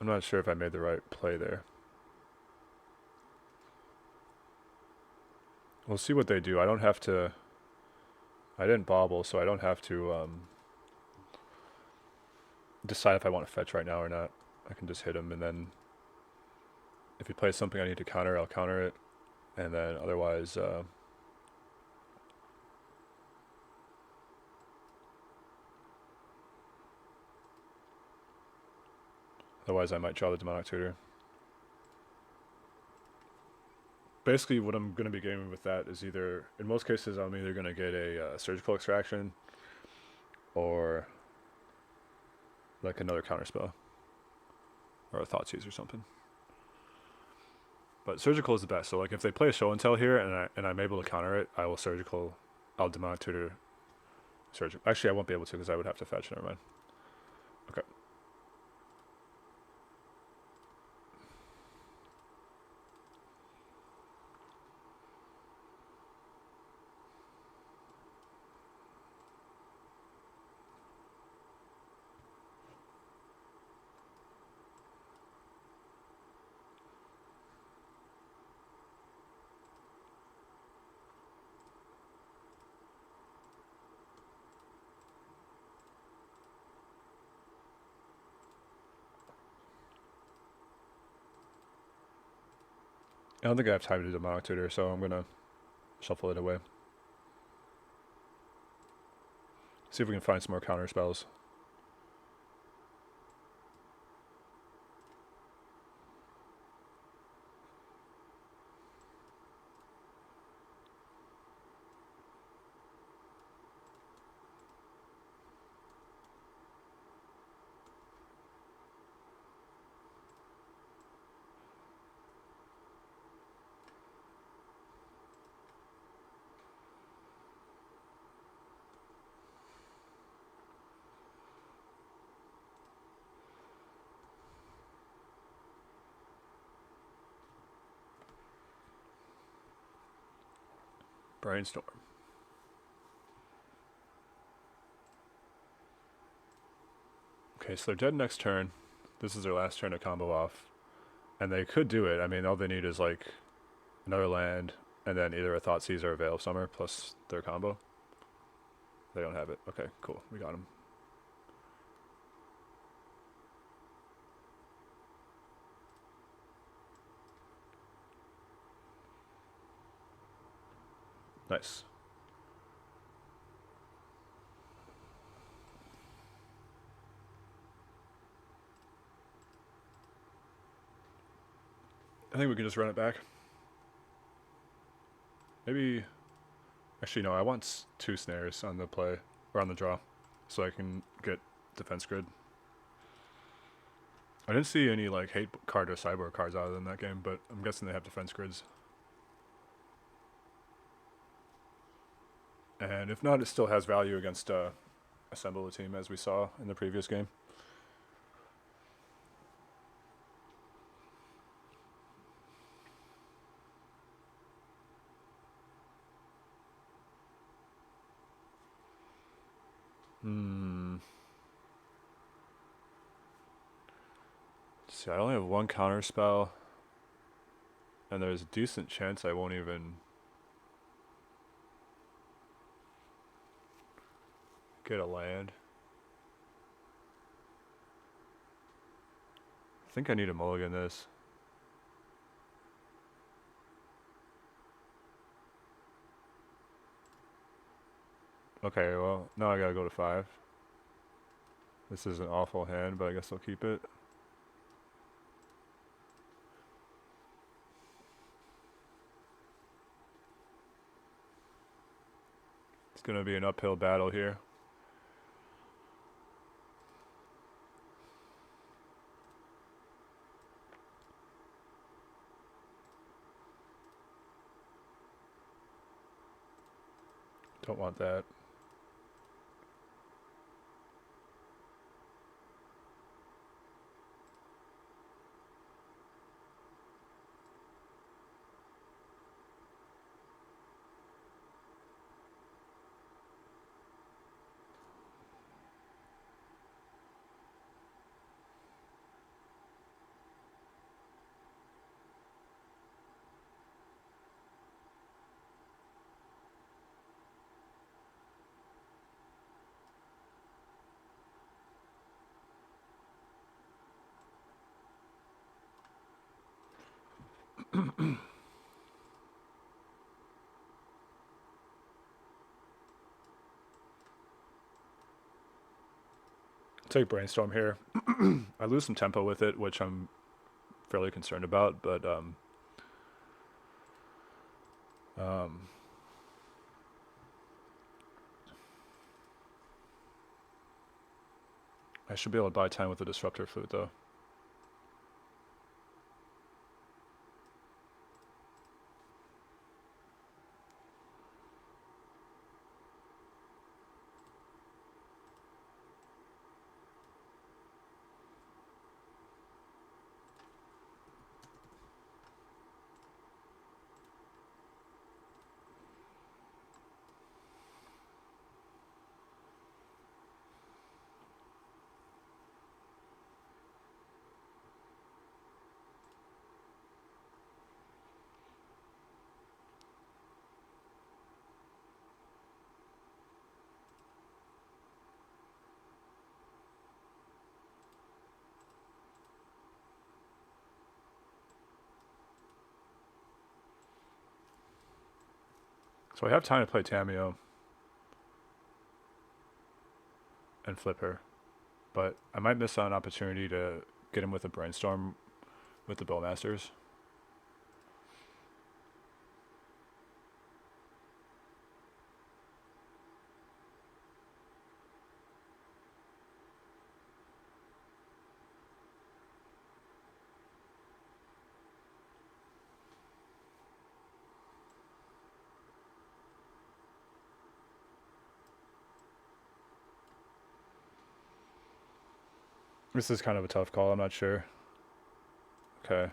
I'm not sure if I made the right play there. We'll see what they do. I don't have to. I didn't bobble, so I don't have to decide if I want to fetch right now or not. I can just hit him, and then if he plays something I need to counter, I'll counter it, and then otherwise, I might draw the Demonic Tutor. Basically, what I'm going to be gaming with that is either, in most cases, I'm either going to get a Surgical Extraction or like another counterspell or a Thoughtseize or something. But Surgical is the best. So like if they play a Show and Tell here and I'm able to counter it, I will Surgical. I'll Demonic Tutor Surgical. Actually, I won't be able to because I would have to fetch. Never mind. Okay. I don't think I have time to do Demonic Tutor, so I'm gonna shuffle it away. See if we can find some more counter spells. Brainstorm. Okay, so they're dead next turn. This is their last turn to combo off. And they could do it. I mean, all they need is like another land and then either a Thoughtseize or a Veil of Summer plus their combo. They don't have it. Okay, cool. We got them. Nice. I think we can just run it back. Maybe... Actually, no, I want 2 snares on the play, or on the draw, so I can get defense grid. I didn't see any like hate card or cyborg cards out of them that game, but I'm guessing they have defense grids. And if not, it still has value against Assemble a Team, as we saw in the previous game. See, I only have 1 counter spell, and there's a decent chance I won't even get a land. I think I need to mulligan this. Okay, well, now I gotta go to 5. This is an awful hand, but I guess I'll keep it. It's gonna be an uphill battle here. Don't want that. Take Brainstorm here. I lose some tempo with it, which I'm fairly concerned about, but I should be able to buy time with the Disruptor Flute, though. So I have time to play Tamio and flip her, but I might miss out an opportunity to get him with a Brainstorm with the Bowmasters. This is kind of a tough call, I'm not sure. Okay.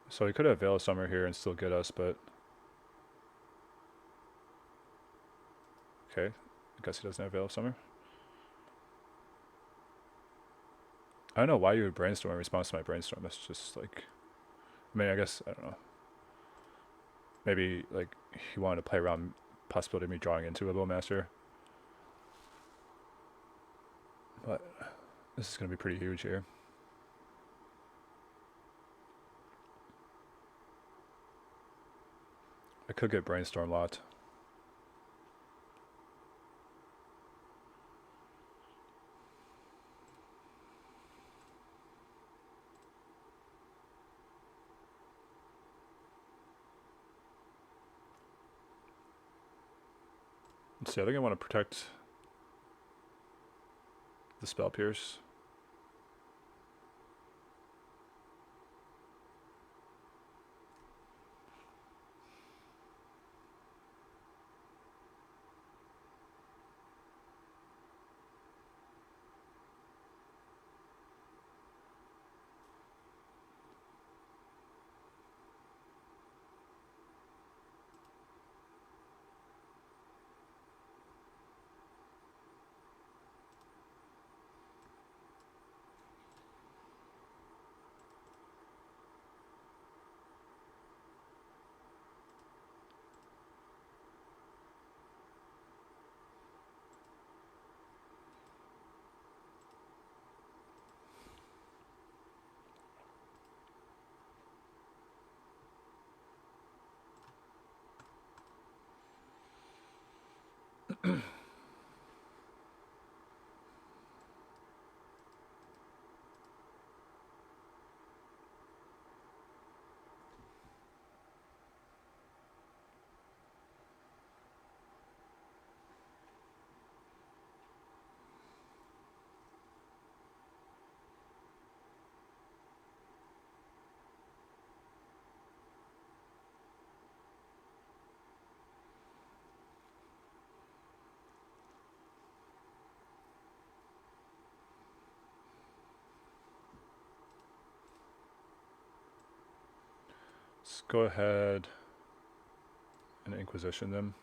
So he could have Veil of Summer here and still get us, but... Okay. I guess he doesn't have Veil of Summer. I don't know why you would Brainstorm in response to my Brainstorm. That's just like... I mean, I guess, I don't know. Maybe, like, he wanted to play around possibility of me drawing into a Bowmaster. But this is going to be pretty huge here. I could get Brainstorm locked. Let's see, I think I want to protect the Spell Pierce. Let's go ahead and Inquisition them.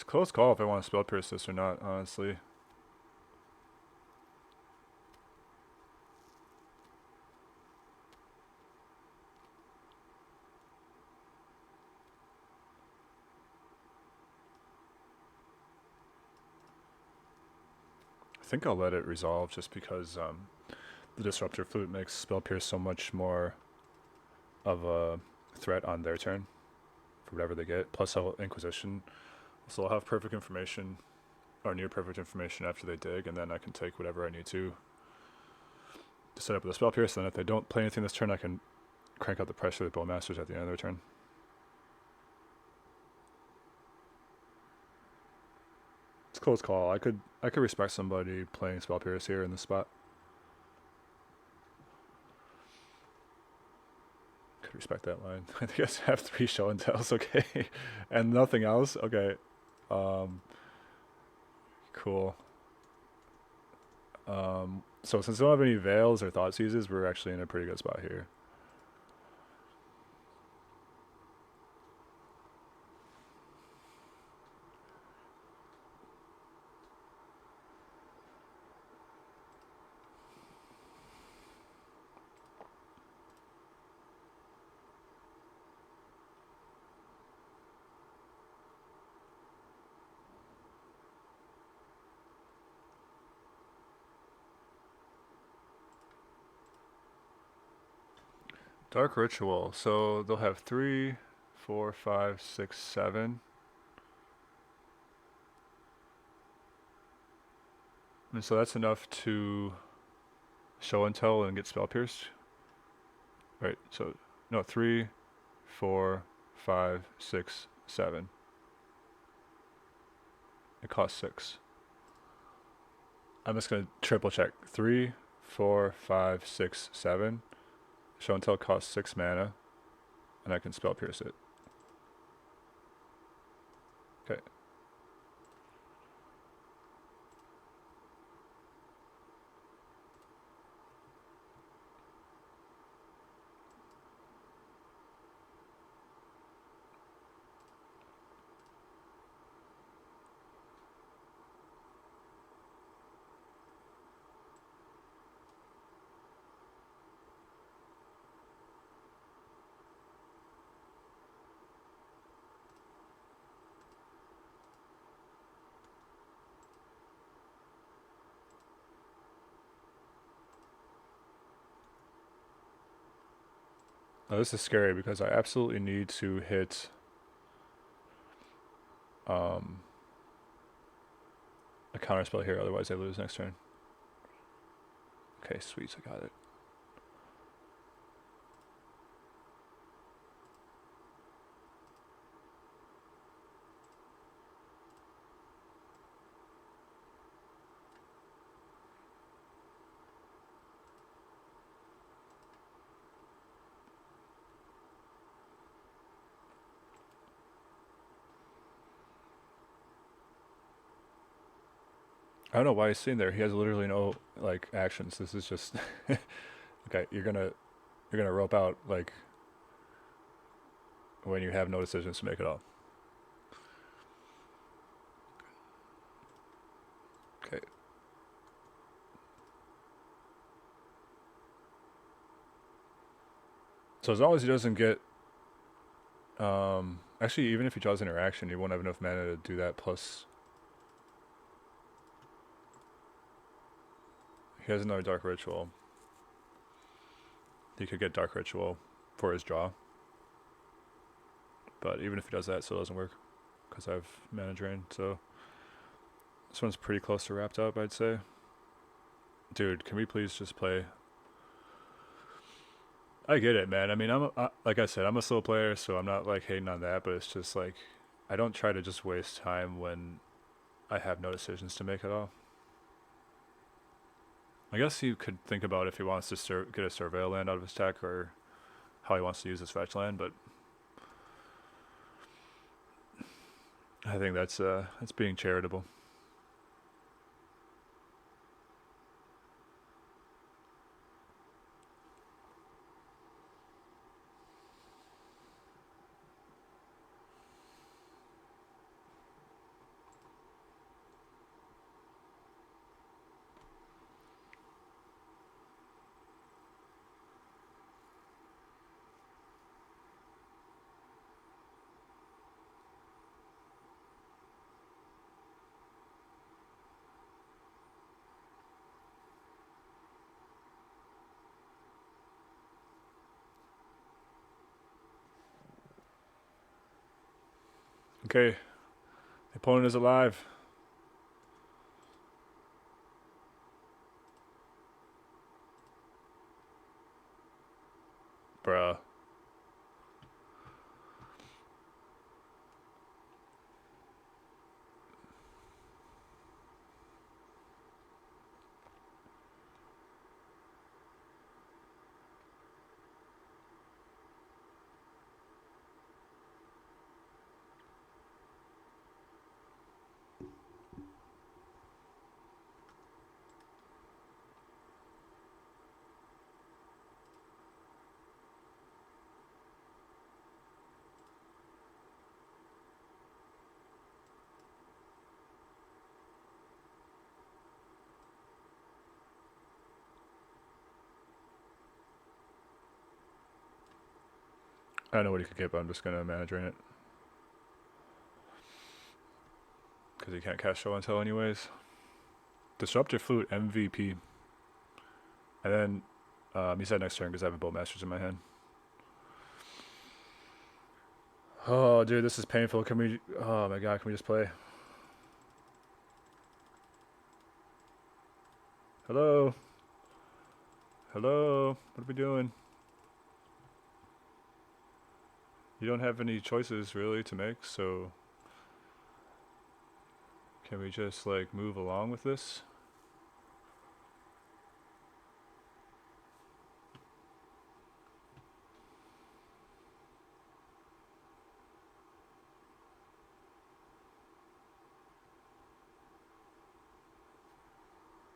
It's a close call if I want to spell pierce this or not, honestly. I think I'll let it resolve just because the Disruptor Flute makes spell pierce so much more of a threat on their turn for whatever they get. Plus, I'll Inquisition, so I'll have perfect information or near perfect information after they dig, and then I can take whatever I need to set up with a spell pierce. And then if they don't play anything this turn, I can crank out the pressure with Bowmasters at the end of their turn. It's a close call. I could respect somebody playing spell pierce here in this spot. Could respect that line. I think I have 3 show and tells, okay, and nothing else. Okay, cool. So since I don't have any Veils or Thought Seizes, we're actually in a pretty good spot here. Dark Ritual. So they'll have 3, 4, 5, 6, 7. And so that's enough to show and tell and get spell pierced. Right, so no, 3, 4, 5, 6, 7. It costs 6. I'm just gonna triple check. 3, 4, 5, 6, 7. Show and tell costs 6 mana, and I can spell pierce it. Okay. Now this is scary because I absolutely need to hit a counterspell here, otherwise I lose next turn. Okay, sweet, I got it. I don't know why he's sitting there. He has literally no like actions. This is just okay. You're gonna rope out like when you have no decisions to make at all. Okay. So as long as he doesn't get, actually even if he draws interaction, he won't have enough mana to do that. Plus, he has another Dark Ritual. He could get Dark Ritual for his draw. But even if he does that, it still doesn't work because I have mana drain. So this one's pretty close to wrapped up, I'd say. Dude, can we please just play? I get it, man. I mean, like I said, I'm a slow player, so I'm not like hating on that. But it's just like I don't try to just waste time when I have no decisions to make at all. I guess he could think about if he wants to get a Surveil land out of his deck or how he wants to use his fetch land, but I think that's being charitable. Okay, the opponent is alive. Bruh. I know what he could get, but I'm just gonna mana drain it. Because he can't cast Show and Tell anyways. Disruptive Flute, MVP. And then he said next turn because I have a Bowmasters in my hand. Oh, dude, this is painful. Can we... Oh, my God, can we just play? Hello? Hello? What are we doing? You don't have any choices, really, to make, so... Can we just, like, move along with this?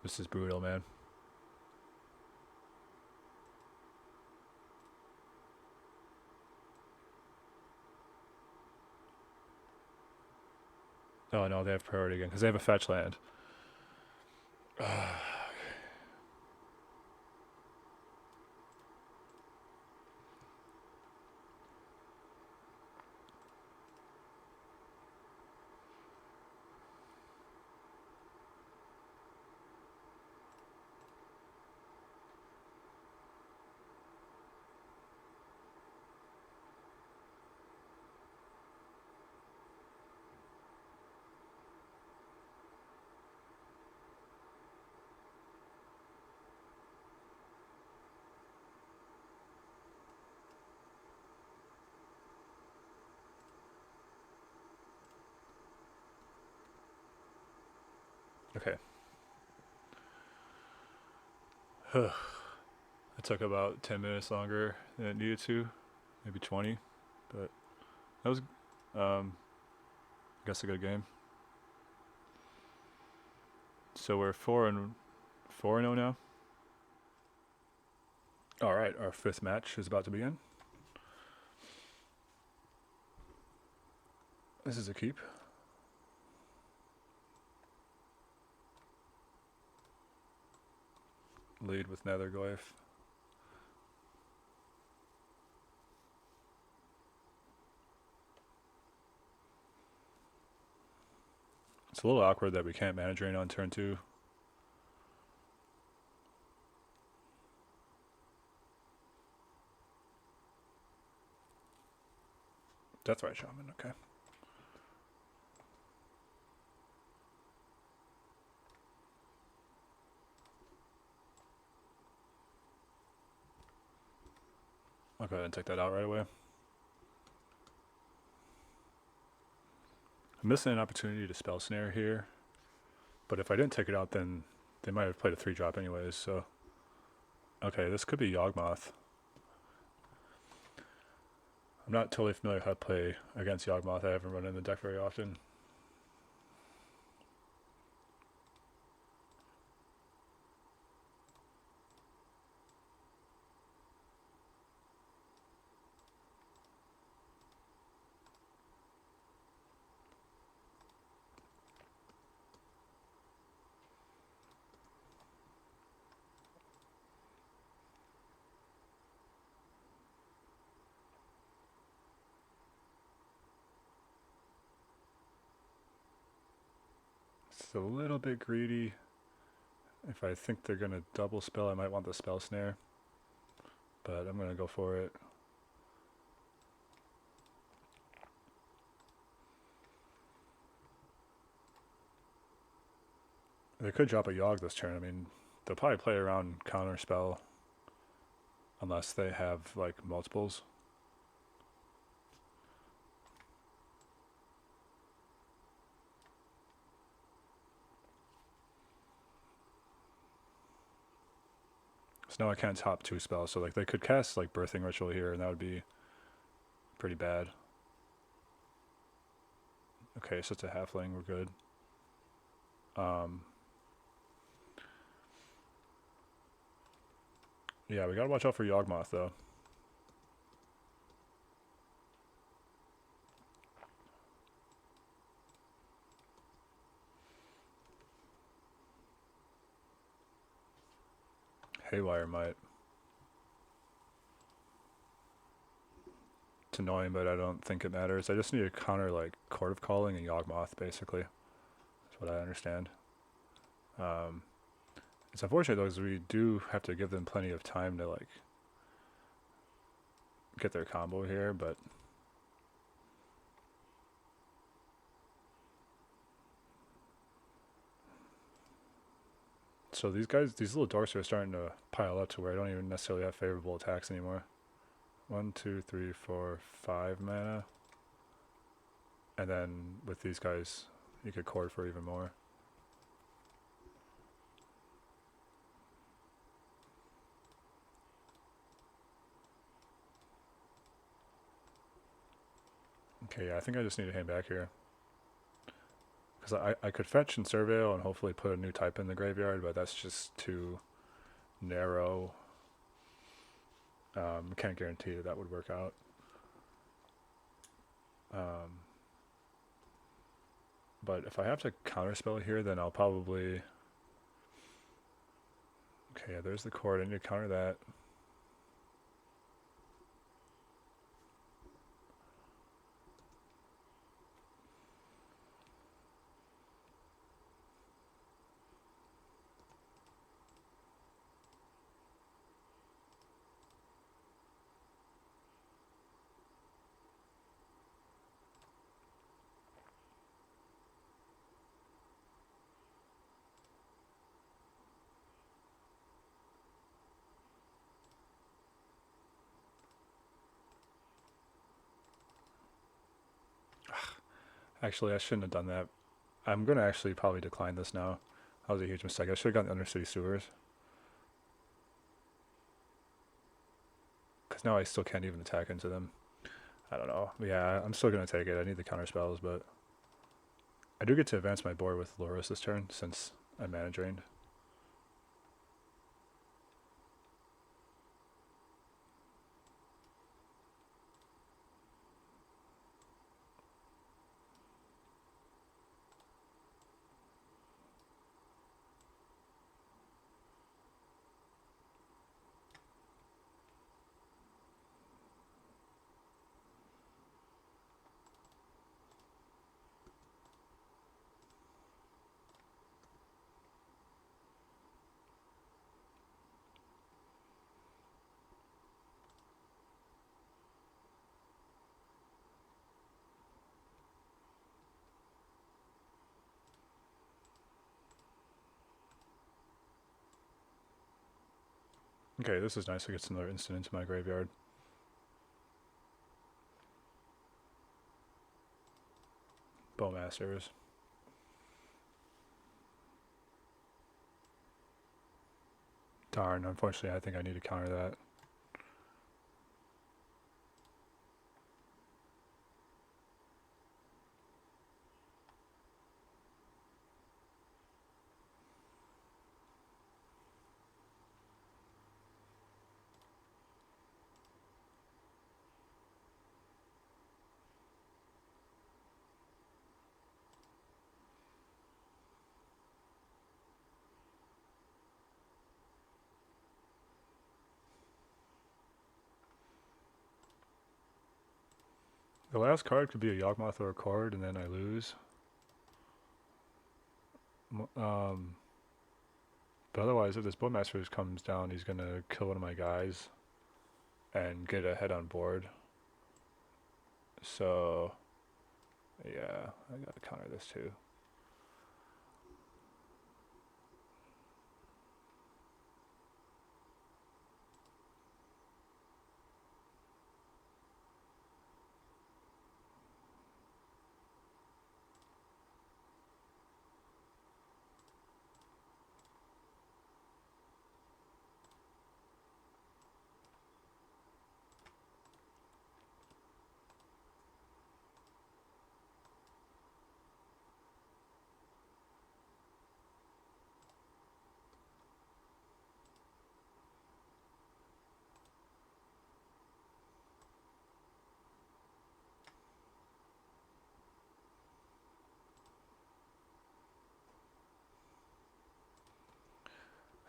This is brutal, man. Oh, no, they have priority again, because they have a fetch land. Okay. It took about 10 minutes longer than it needed to. Maybe 20. But that was, I guess, a good game. So we're 4-0 now. All right, our 5th match is about to begin. This is a keep. Lead with Netherglyph. It's a little awkward that we can't mana drain on turn 2. Deathrite Shaman, okay. I'll go ahead and take that out right away. I'm missing an opportunity to Spell Snare here. But if I didn't take it out, then they might have played a 3-drop anyways, so... Okay, this could be Yawgmoth. I'm not totally familiar how to play against Yawgmoth. I haven't run in the deck very often. It's a little bit greedy. If I think they're going to double spell, I might want the Spell Snare. But I'm going to go for it. They could drop a Yawg this turn. I mean, they'll probably play around counter spell unless they have like multiples. So now I can't top 2 spells, so like they could cast like Birthing Ritual here, and that would be pretty bad. Okay, so it's a halfling, we're good. Yeah, we gotta watch out for Yawgmoth though. Haywire might. It's annoying, but I don't think it matters. I just need to counter like Court of Calling and Yawgmoth, basically. That's what I understand. It's unfortunate though, because we do have to give them plenty of time to like get their combo here, but so these guys, these little dorks are starting to pile up to where I don't even necessarily have favorable attacks anymore. 1, 2, 3, 4, 5 mana. And then with these guys, you could cord for even more. Okay, yeah, I think I just need to hang back here. Because I could fetch and surveil and hopefully put a new type in the graveyard, but that's just too narrow. Can't guarantee that would work out. But if I have to counterspell here, then I'll probably... Okay, yeah, there's the cord. I need to counter that. Actually, I shouldn't have done that. I'm going to actually probably decline this now. That was a huge mistake. I should have gotten Undercity Sewers. Because now I still can't even attack into them. I don't know. But yeah, I'm still going to take it. I need the counter spells, but... I do get to advance my board with Lurrus this turn, since I'm mana drained. Okay, this is nice. I get another instant into my graveyard. Bowmasters. Darn, unfortunately I think I need to counter that. The last card could be a Yawgmoth or a Cord, and then I lose. But otherwise, if this Bowmasters comes down, he's going to kill one of my guys and get a head on board. So, yeah, I got to counter this too.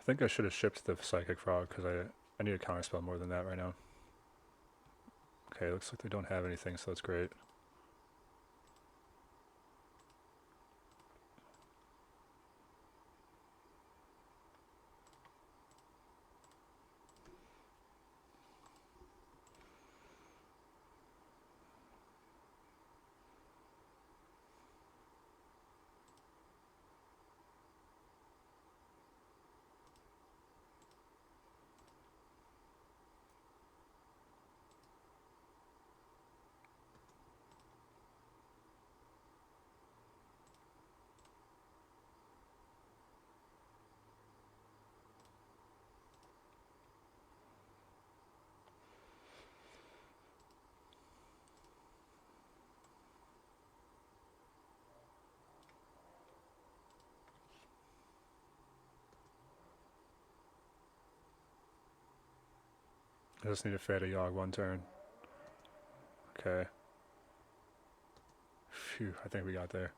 think I should have shipped the Psychic Frog because I need a counterspell more than that right now. Okay, looks like they don't have anything, so that's great. I just need to fade a Yawg one turn. Okay. Phew, I think we got there.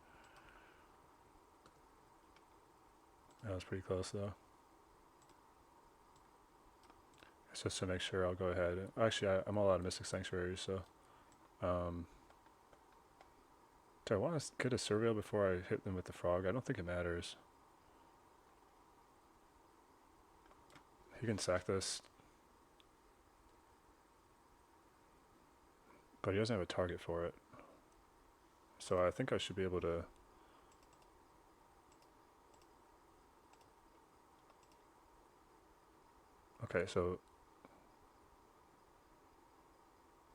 That was pretty close though. It's just to make sure I'll go ahead. Actually, I'm all out of Mystic Sanctuaries, so... do I want to get a Surveil before I hit them with the Frog? I don't think it matters. He can sack this. But he doesn't have a target for it. So I think I should be able to... Okay, so...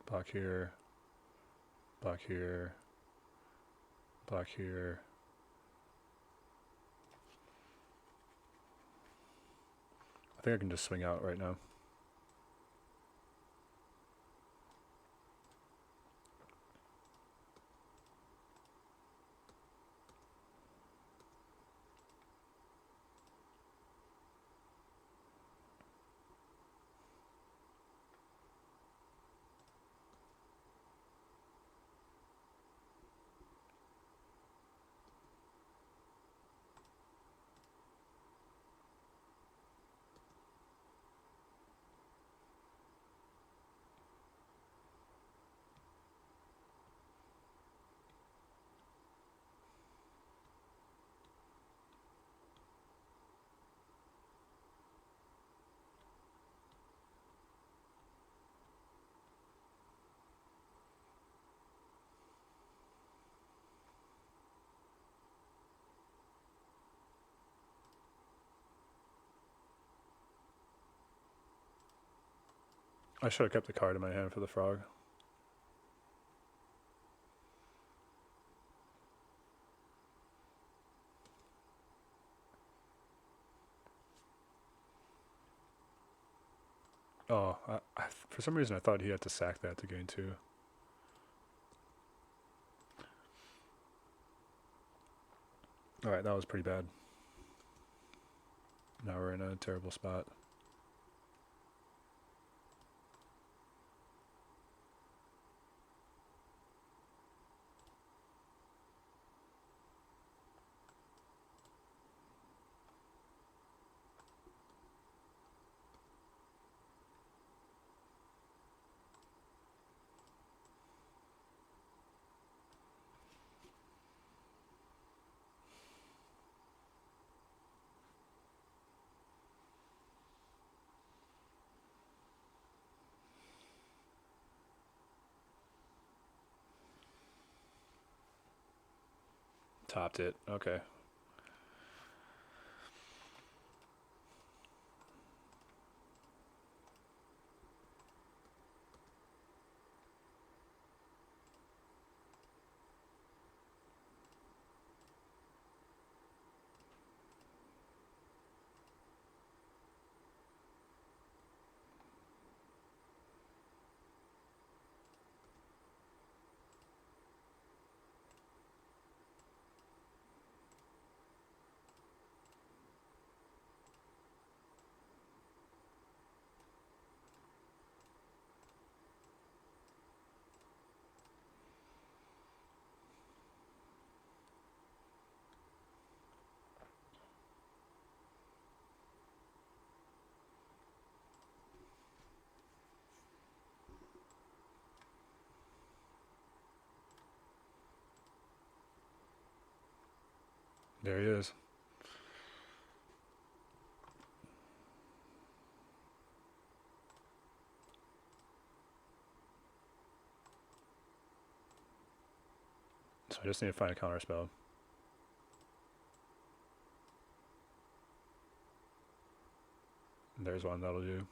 block here. Block here. Block here. I think I can just swing out right now. I should have kept the card in my hand for the Frog. Oh, for some reason I thought he had to sack that to gain 2. Alright, that was pretty bad. Now we're in a terrible spot. Topped it. Okay. There he is. So I just need to find a counter spell. There's one that'll do.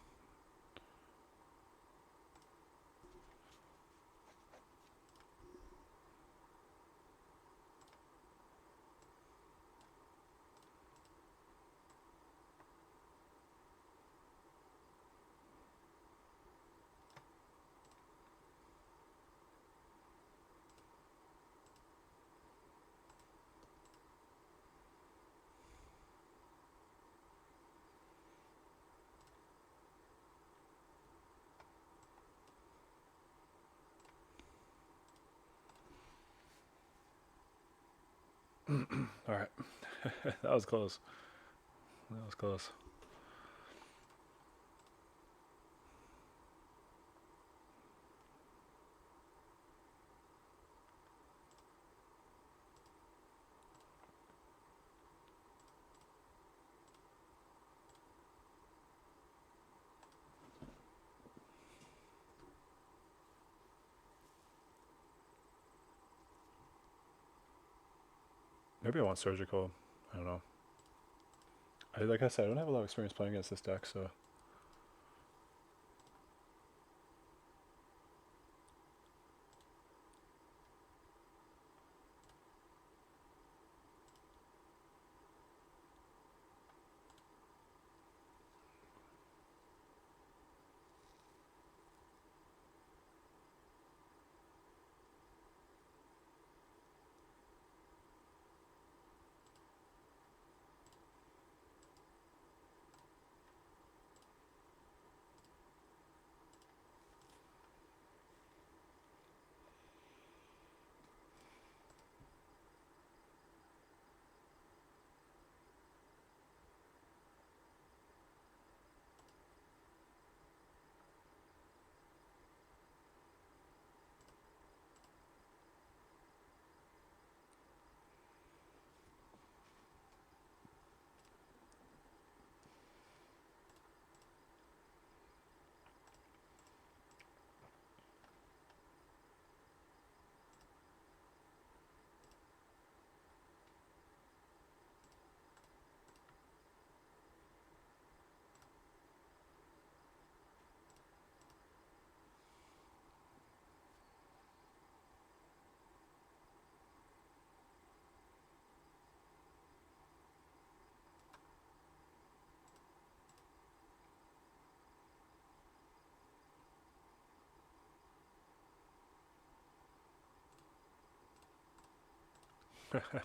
Alright. That was close. That was close. Maybe I want surgical. I don't know. Like I said, I don't have a lot of experience playing against this deck, so.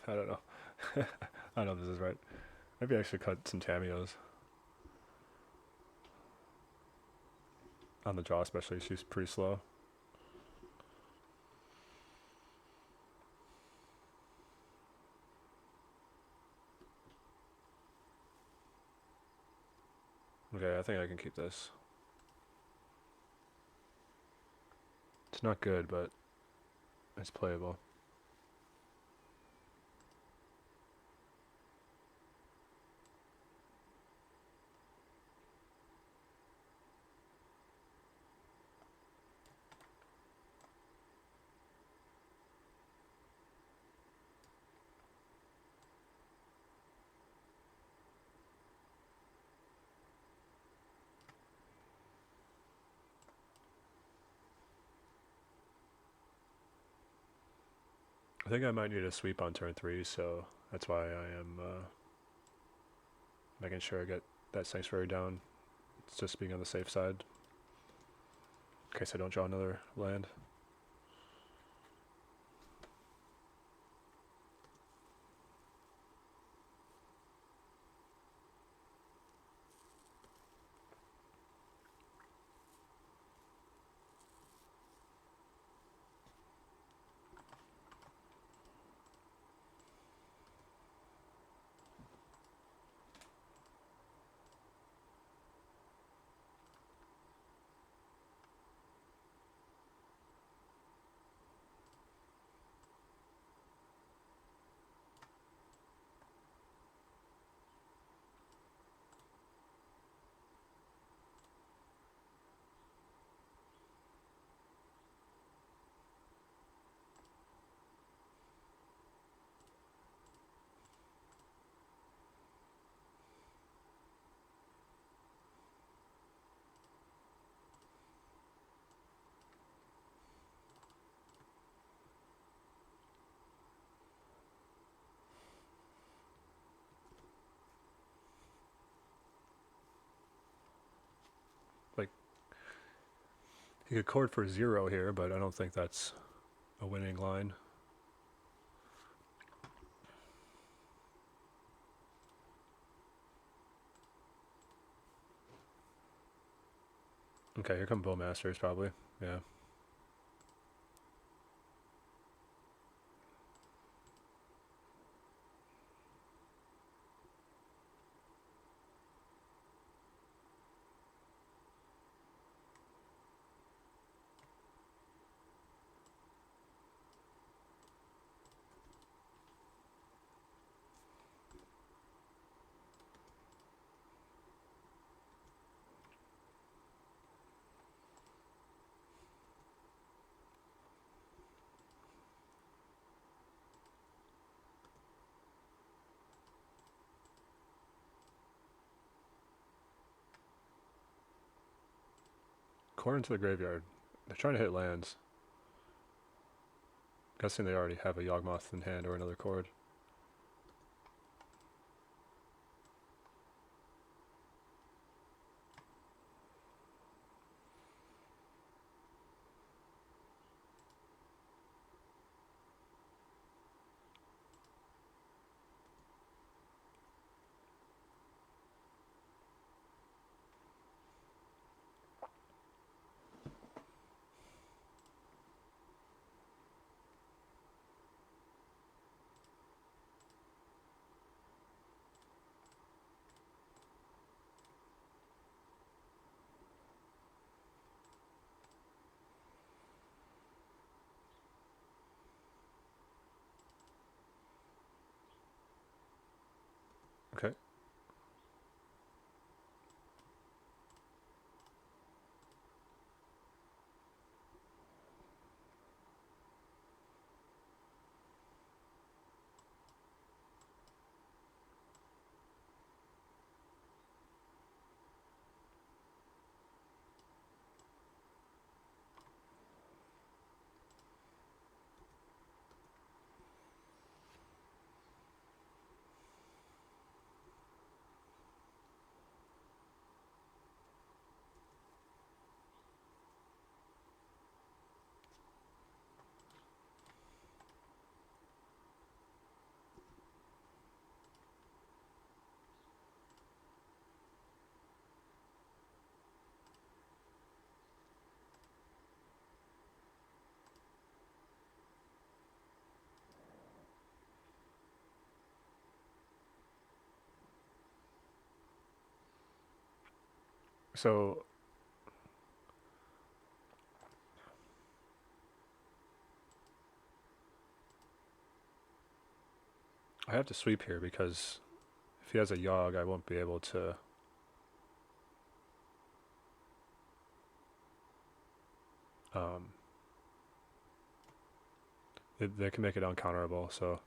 I don't know. I don't know if this is right. Maybe I should cut some Tamios. On the draw especially, she's pretty slow. Okay, I think I can keep this. It's not good, but it's playable. I think I might need a sweep on turn 3, so that's why I am making sure I get that Sanctuary down. It's just being on the safe side, in case I don't draw another land. He could chord for 0 here, but I don't think that's a winning line. Okay, here come Bowmasters probably. Yeah. Chord into the graveyard. They're trying to hit lands. Guessing they already have a Yawgmoth in hand or another chord. Okay. So I have to sweep here because if he has a Yawg, I won't be able to. They can make it uncounterable, so.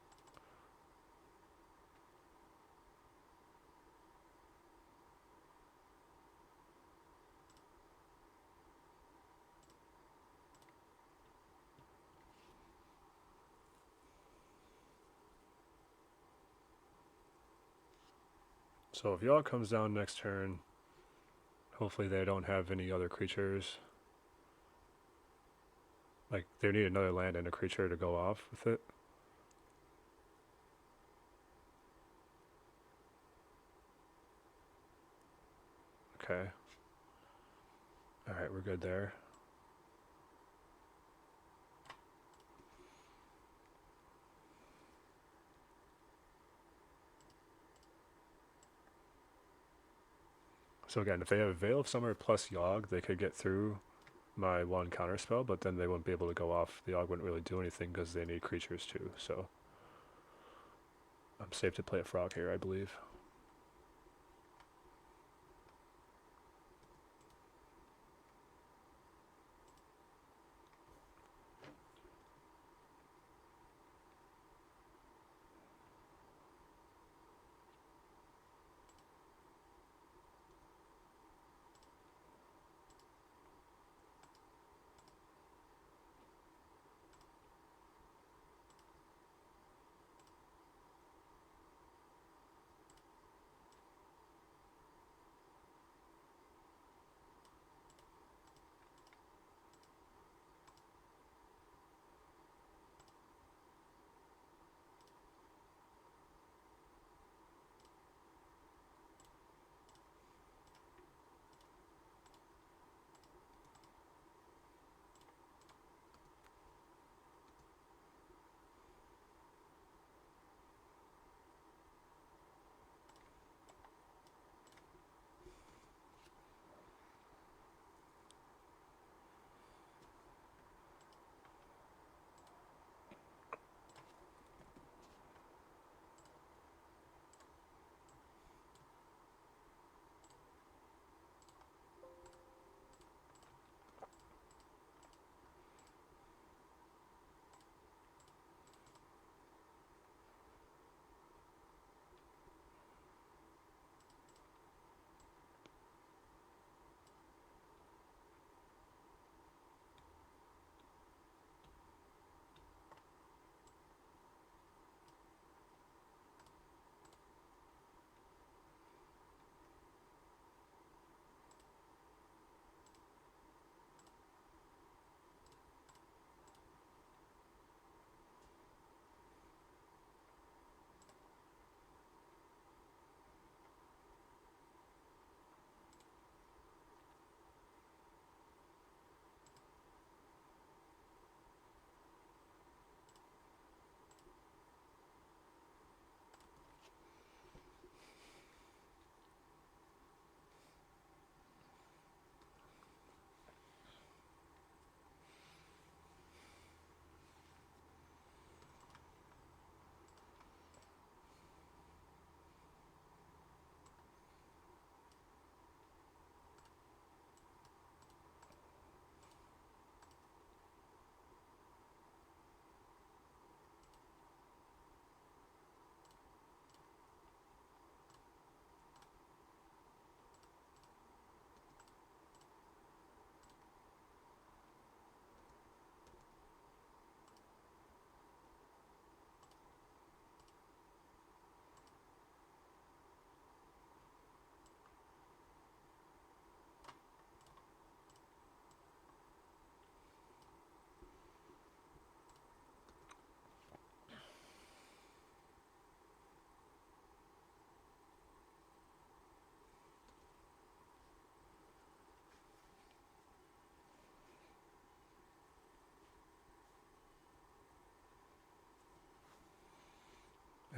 So if Yawg comes down next turn, hopefully they don't have any other creatures. Like, they need another land and a creature to go off with it. Okay. Alright, we're good there. So again, if they have Veil of Summer plus Yawg, they could get through my one counterspell, but then they wouldn't be able to go off. The Yawg wouldn't really do anything because they need creatures too, so I'm safe to play a Frog here, I believe.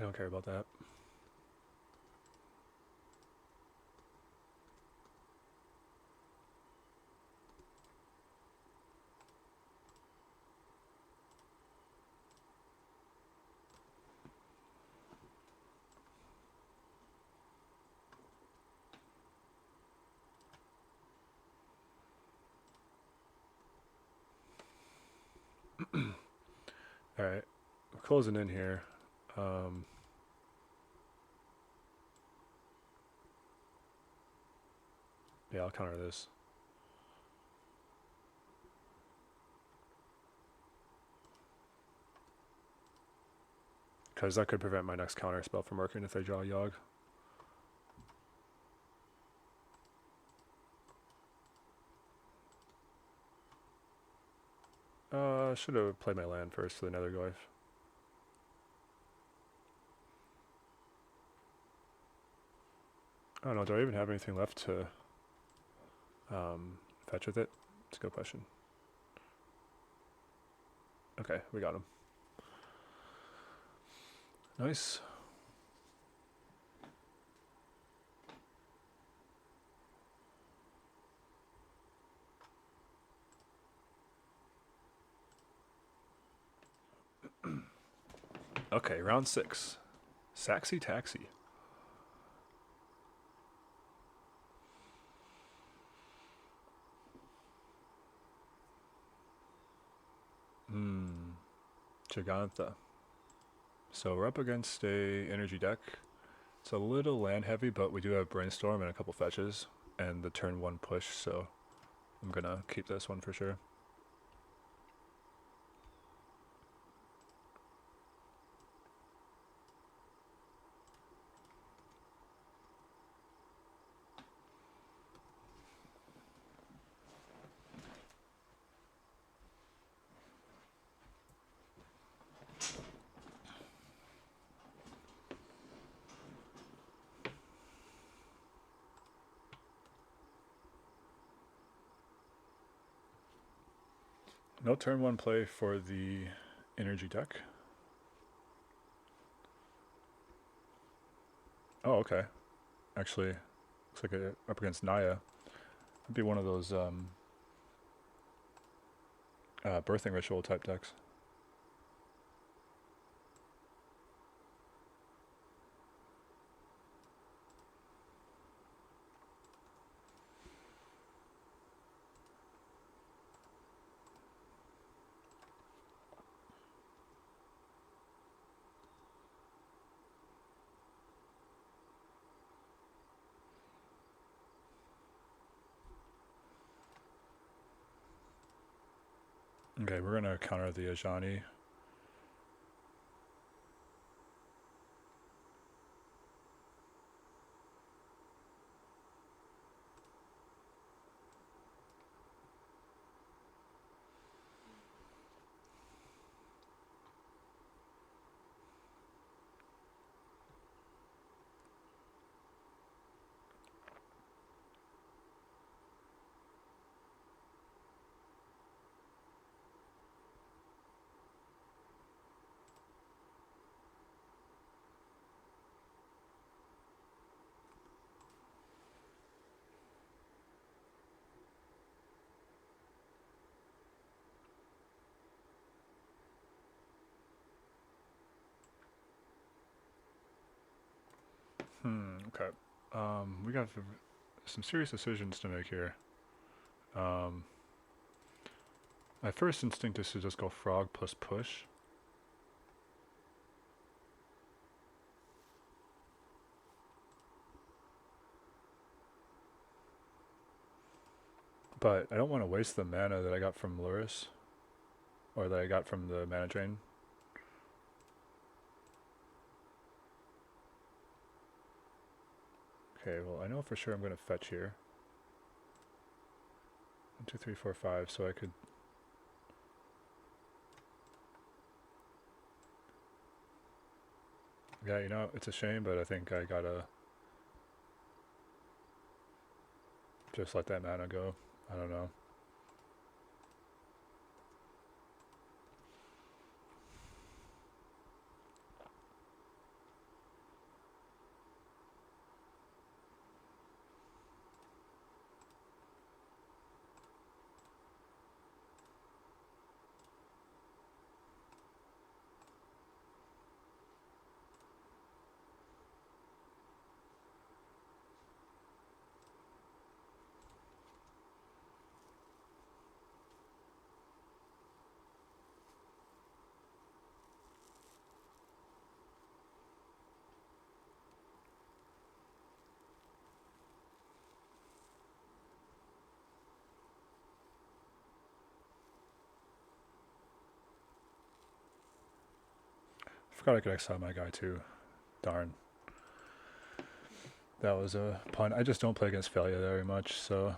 I don't care about that. Alright, we're closing in here. Yeah, I'll counter this. Because that could prevent my next counter spell from working if they draw Yawg. Should have played my land first for the Netherglyph. I don't know, do I even have anything left to fetch with it? It's a good question. Okay, we got him. Nice. Okay, round 6. Saxy Taxi. Gigantha. So we're up against a energy deck. It's a little land heavy, but we do have Brainstorm and a couple fetches and the turn 1 push, so I'm gonna keep this one for sure. No turn 1 play for the energy deck. Oh, okay. Actually, looks like it up against Naya. It'd be one of those birthing ritual type decks. Okay, we're gonna counter the Ajani. Okay. We got some serious decisions to make here. My first instinct is to just go frog plus push. But I don't want to waste the mana that I got from Lurrus. Or that I got from the mana drain. Okay, well I know for sure I'm going to fetch here. 1, 2, 3, 4, 5, so I could... Yeah, you know, it's a shame, but I think I gotta just let that mana go. I don't know. Forgot I could exile my guy too. Darn. That was a pun. I just don't play against Felia very much, so...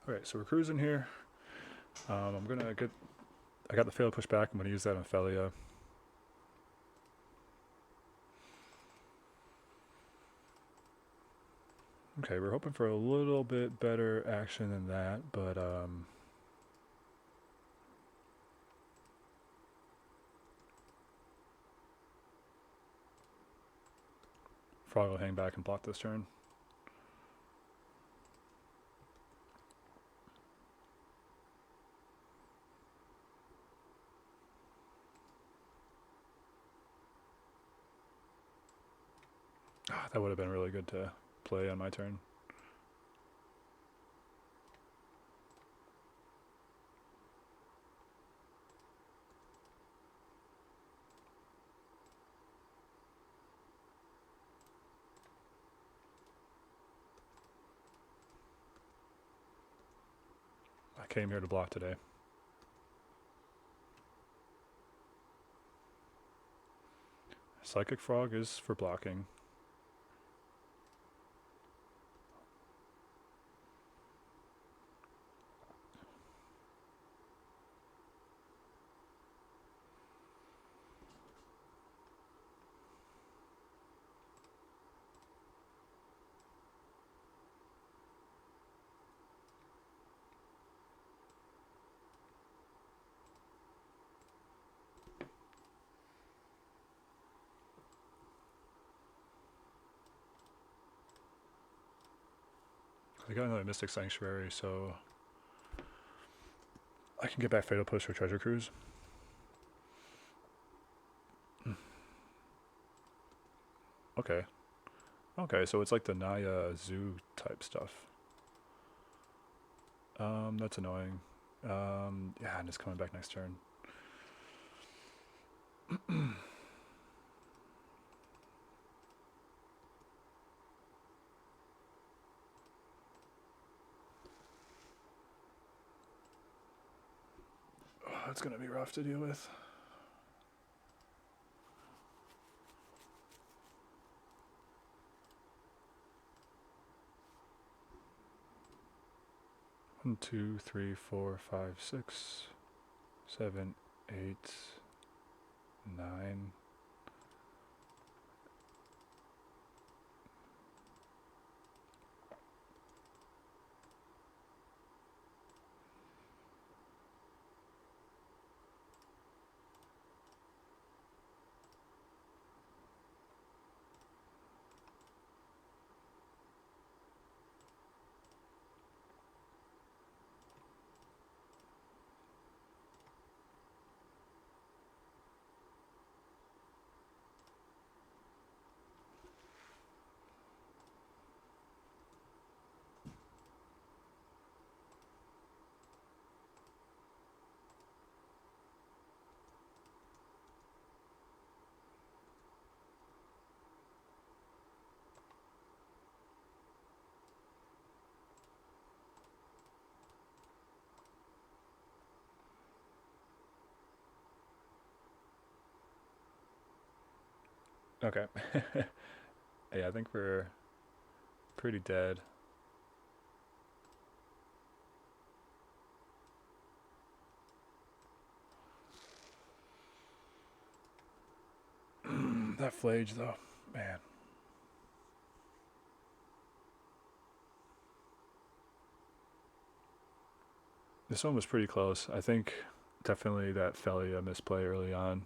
Alright, so we're cruising here. I'm gonna get... I got the fail push back. I'm gonna use that on Felia. Okay, we're hoping for a little bit better action than that, but Frog will hang back and block this turn. That would have been really good to play on my turn. I came here to block today. Psychic Frog is for blocking. I got another Mystic Sanctuary, so I can get back Fatal Push for Treasure Cruise. Okay. Okay, so it's like the Naya Zoo type stuff. That's annoying. Yeah, and it's coming back next turn. It's gonna be rough to deal with. One, 2, 3, 4, 5, 6, 7, 8, 9. Okay. Yeah, I think we're pretty dead. That flage though, man. This one was pretty close. I think definitely that Felia misplay early on.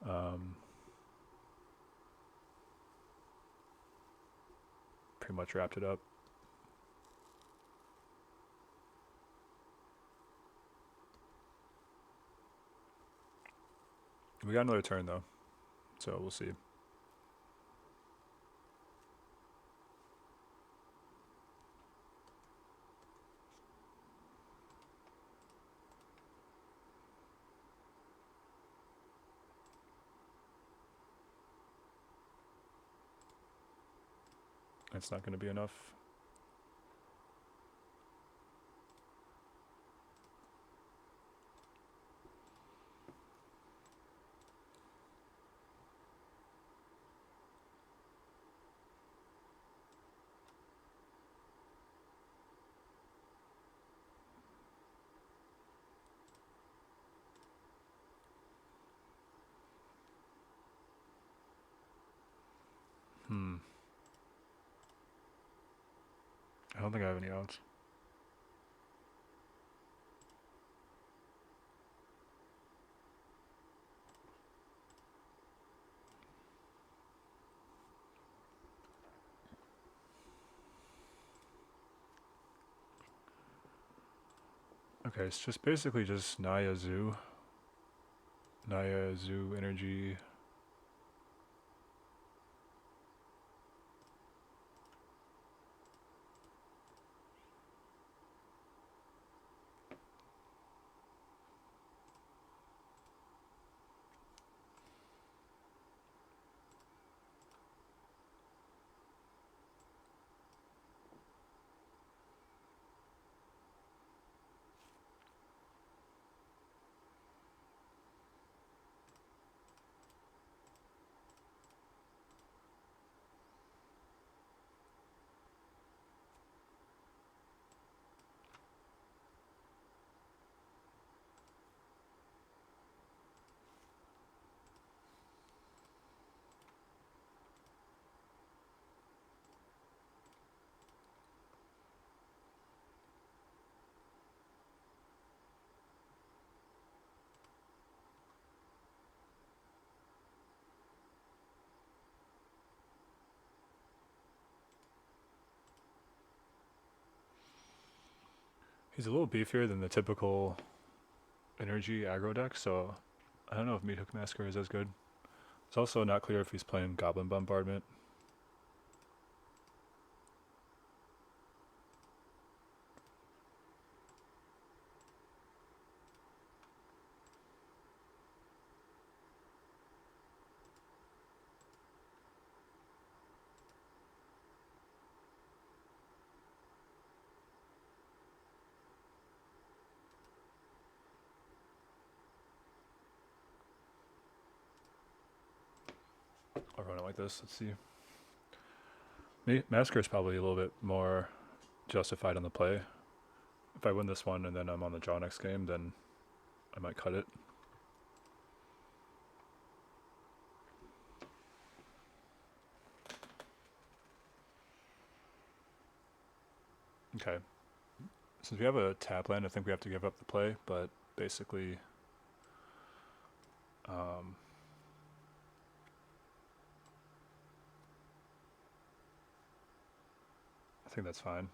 Um, Pretty much wrapped it up. We got another turn though, so we'll see. It's not going to be enough. I don't think I have any outs. Okay, it's just basically just Naya Energy. He's a little beefier than the typical energy aggro deck, so I don't know if Meathook Massacre is as good. It's also not clear if he's playing Goblin Bombardment. I'll run it like this. Let's see. Massacre is probably a little bit more justified on the play. If I win this one and then I'm on the draw next game, then I might cut it. Okay. Since we have a tap land, I think we have to give up the play, but basically, I think that's fine.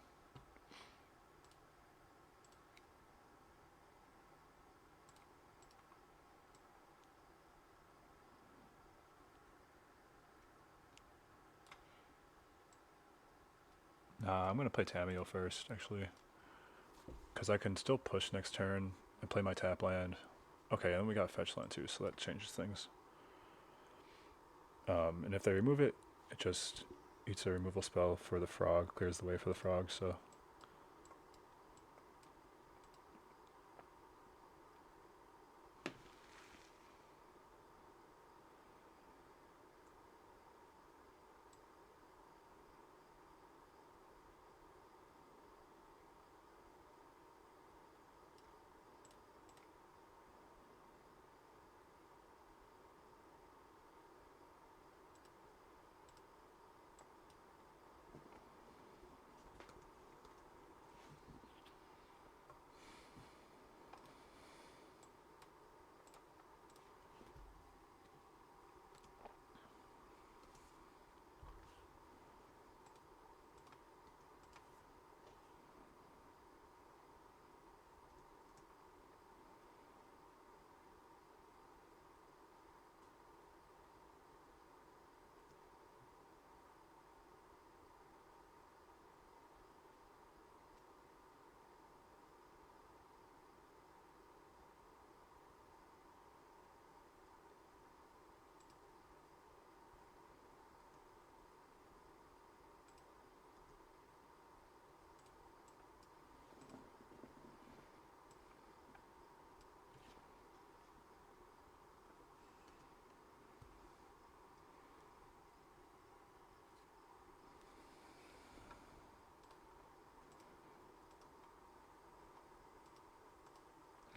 Nah, I'm going to play Tameo first, actually. Because I can still push next turn and play my tap land. Okay, and we got fetch land too, so that changes things. And if they remove it, it just eats a removal spell for the frog, clears the way for the frog, so...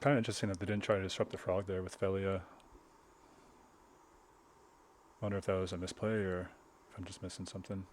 Kind of interesting that they didn't try to disrupt the frog there with Felia. Wonder if that was a misplay or if I'm just missing something.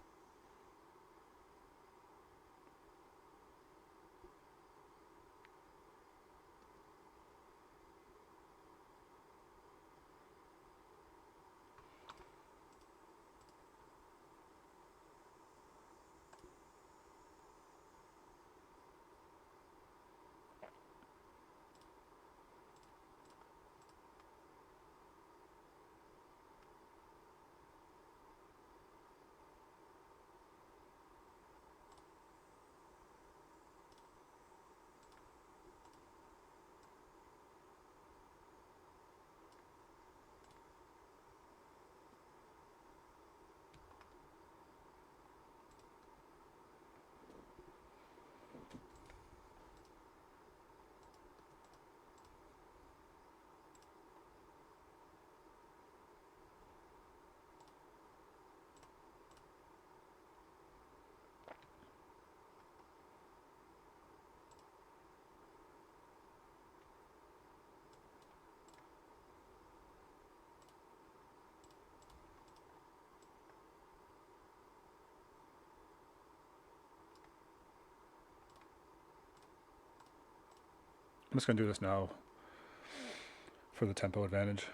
I'm just going to do this now for the tempo advantage.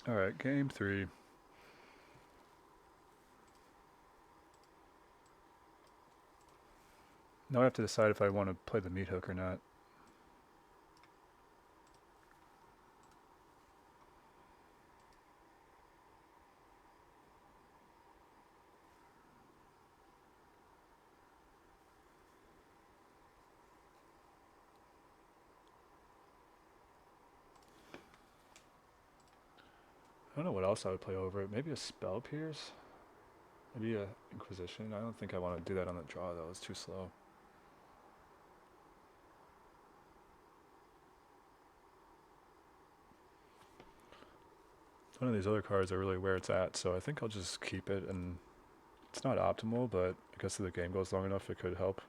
Alright, game 3. Now I have to decide if I want to play the meat hook or not. I don't know what else I would play over it. Maybe a Spell Pierce? Maybe a Inquisition? I don't think I want to do that on the draw though, it's too slow. One of these other cards are really where it's at, so I think I'll just keep it, and it's not optimal, but I guess if the game goes long enough it could help.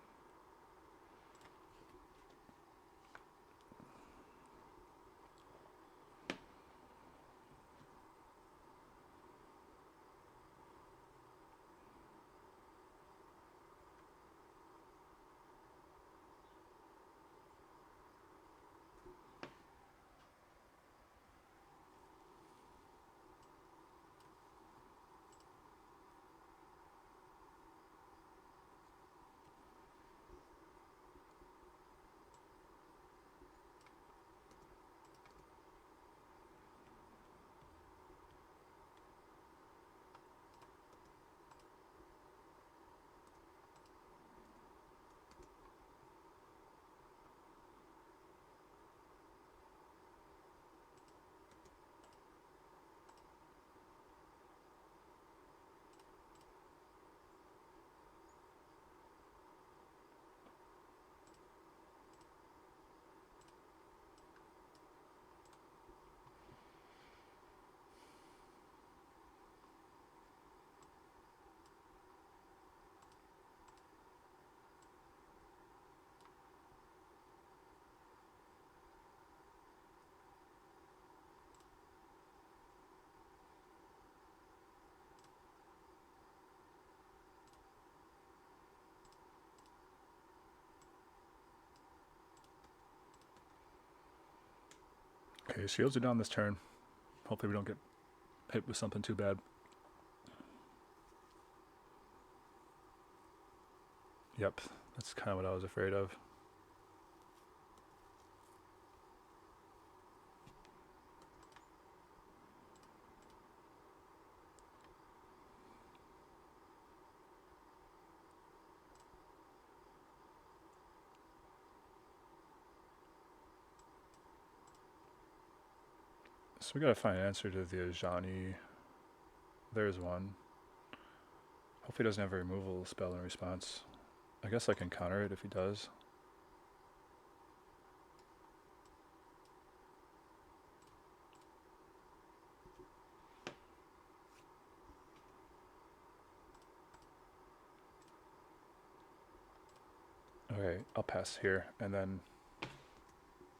Okay, shields are down this turn. Hopefully we don't get hit with something too bad. Yep, that's kind of what I was afraid of. So we gotta find an answer to the Ajani. There's one. Hopefully he doesn't have a removal spell in response. I guess I can counter it if he does. Okay, I'll pass here and then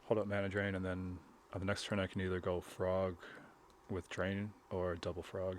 hold up mana drain, and then on the next turn I can either go frog with drain or double frog.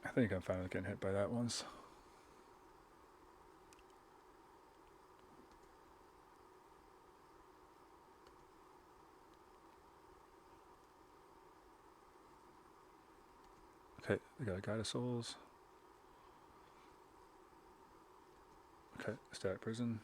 I think I'm finally getting hit by that once. Okay, we got a Guide of Souls. Okay, Static Prison.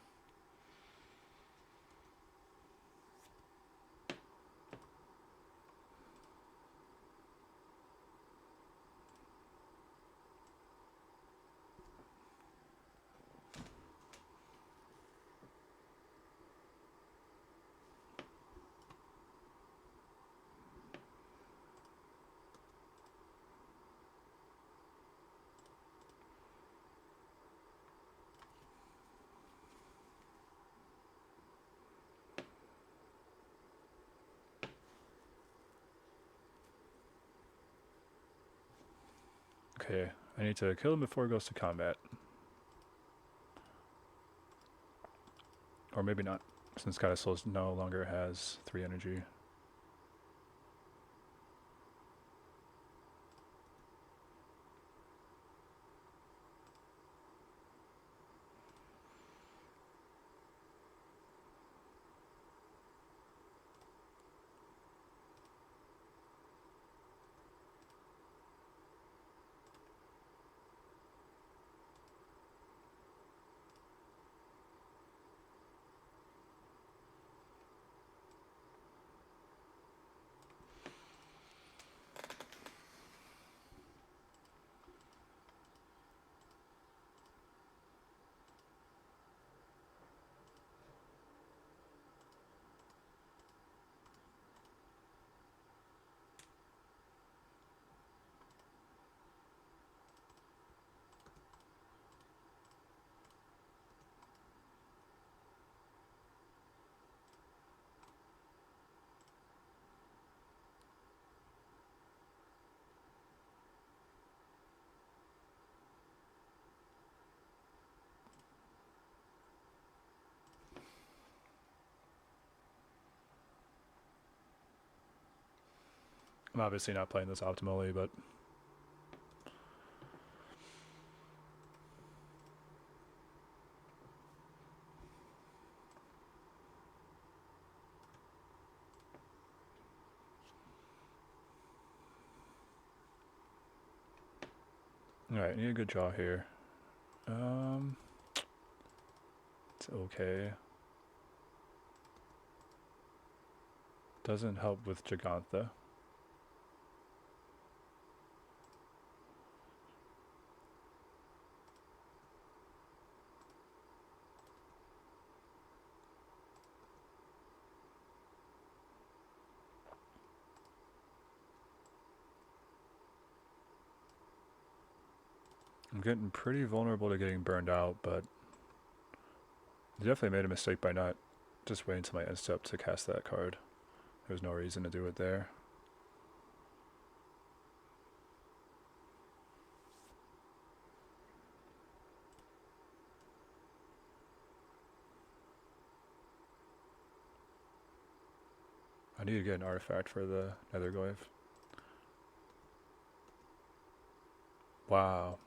Okay, I need to kill him before he goes to combat. Or maybe not, since Guide of Souls no longer has 3 energy. I'm obviously not playing this optimally, but alright, need a good draw here. It's okay. Doesn't help with Gigantha. I'm getting pretty vulnerable to getting burned out, but I definitely made a mistake by not just waiting until my end step to cast that card. There's no reason to do it there. I need to get an artifact for the Netherglaive. Wow.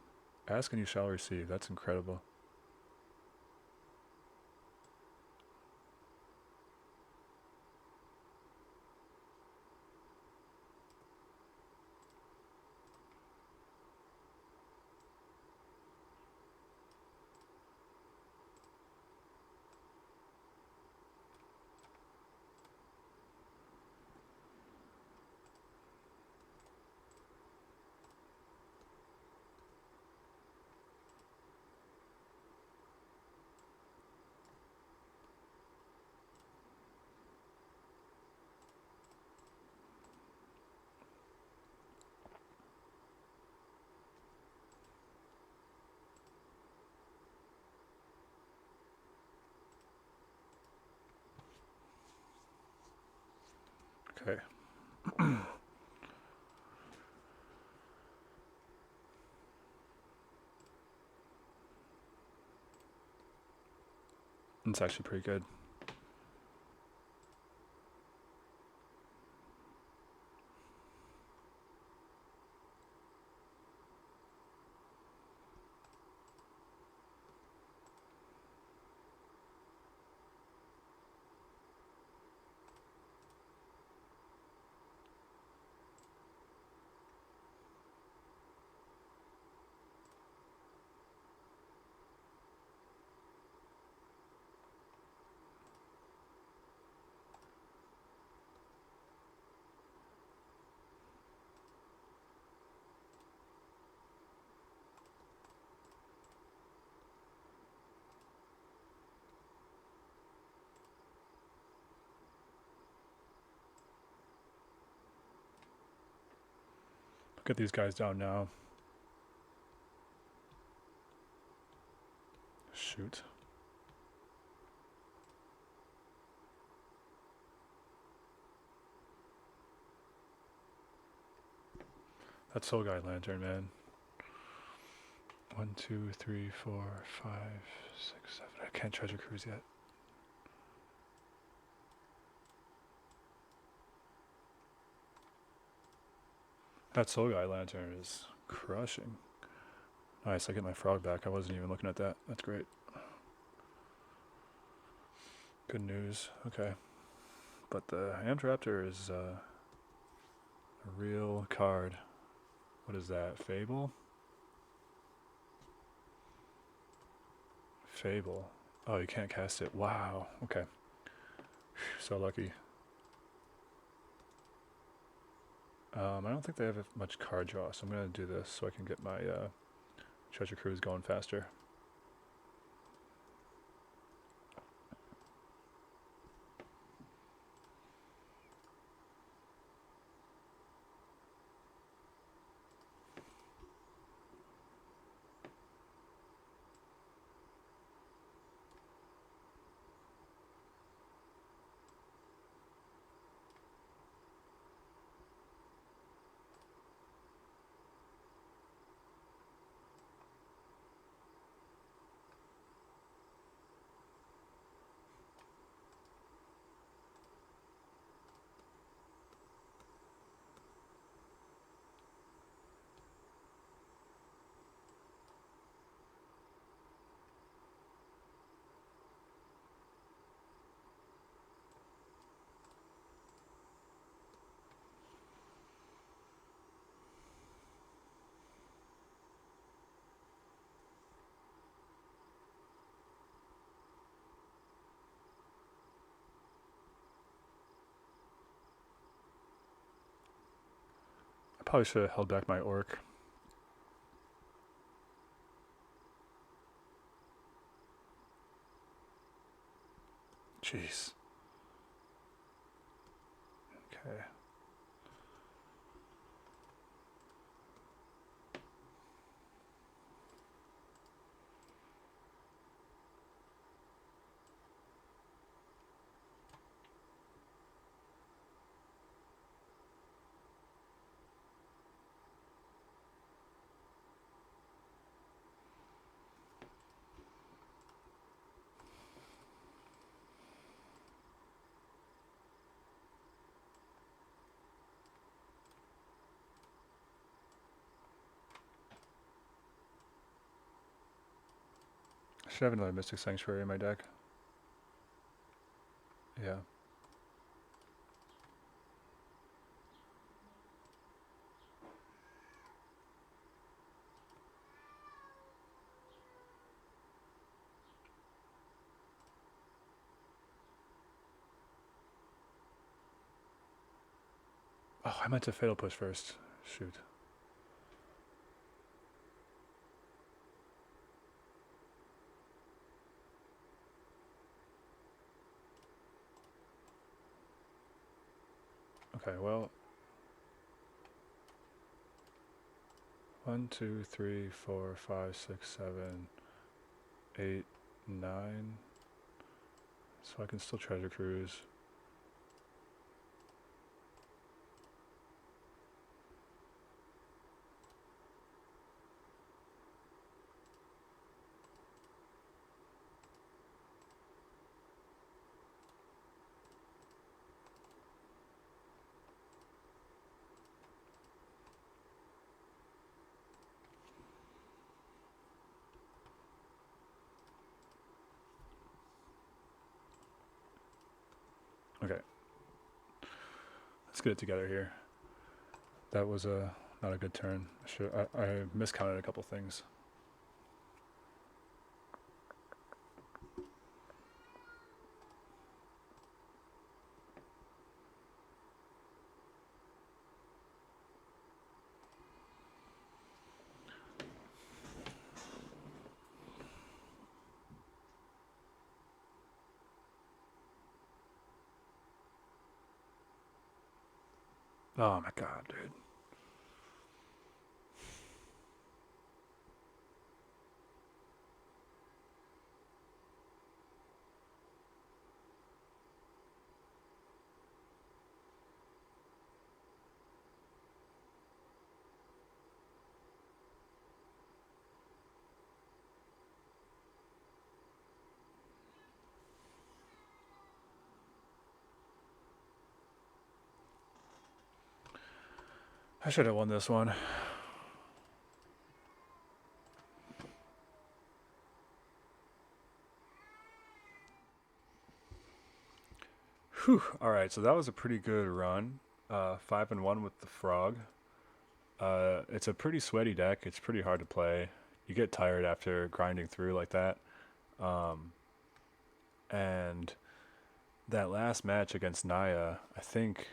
Ask and you shall receive. That's incredible. Okay. It's actually pretty good. Get these guys down now. Shoot. That Soul Guide Lantern, man. 1, 2, 3, 4, 5, 6, 7. I can't Treasure Cruise yet. That Soul Guide Lantern is crushing. Nice, I get my frog back. I wasn't even looking at that. That's great. Good news. Okay. But the Amtraptor is a real card. What is that? Fable? Fable. Oh, you can't cast it. Wow. Okay. So lucky. I don't think they have much card draw, so I'm going to do this so I can get my Treasure Cruise going faster. probably should have held back my orc. Jeez. Okay. I should have another Mystic Sanctuary in my deck. Yeah. Oh, I meant to Fatal Push first. Shoot. Okay, well. 1, 2, 3, 4, 5, 6, 7, 8, 9. So I can still Treasure Cruise. Okay. Let's get it together here. That was not a good turn. I miscounted a couple things. Oh my god, dude. I should have won this one. Whew. Alright, so that was a pretty good run. 5-1 with the frog. It's a pretty sweaty deck. It's pretty hard to play. You get tired after grinding through like that. And that last match against Naya, I think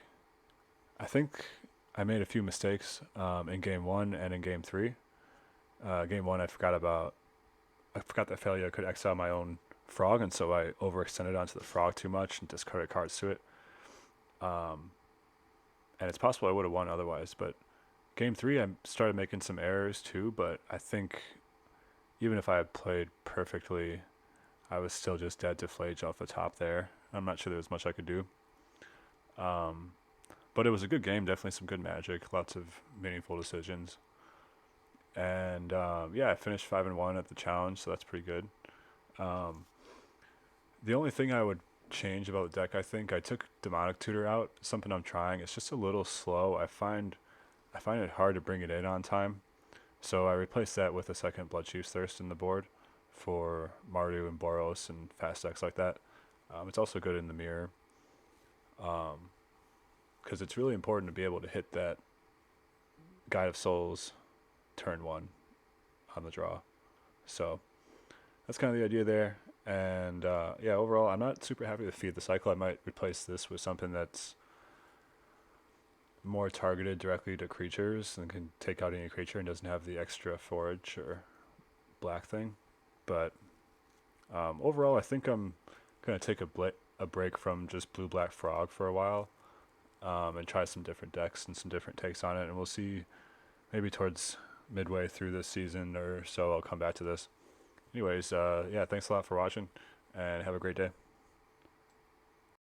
I made a few mistakes in game 1 and in game 3. Game 1, I forgot that failure could exile my own frog, and so I overextended onto the frog too much and discarded cards to it. And it's possible I would have won otherwise, but game 3 I started making some errors too, but I think even if I had played perfectly, I was still just dead to Flage off the top there. I'm not sure there was much I could do. But it was a good game, definitely some good magic, lots of meaningful decisions. And yeah, I finished 5-1 at the challenge, so that's pretty good. The only thing I would change about the deck, I think, I took Demonic Tutor out, something I'm trying. It's just a little slow. I find it hard to bring it in on time. So I replaced that with a second Blood Chief's Thirst in the board for Mardu and Boros and fast decks like that. It's also good in the mirror. Because it's really important to be able to hit that Guide of Souls turn 1 on the draw. So that's kind of the idea there. And yeah, overall, I'm not super happy with Feed the Cycle. I might replace this with something that's more targeted directly to creatures and can take out any creature and doesn't have the extra forage or black thing. But overall, I think I'm gonna take a break from just blue black frog for a while, and try some different decks and some different takes on it, and we'll see. Maybe towards midway through this season or so, I'll come back to this. Anyways, yeah, thanks a lot for watching, and have a great day.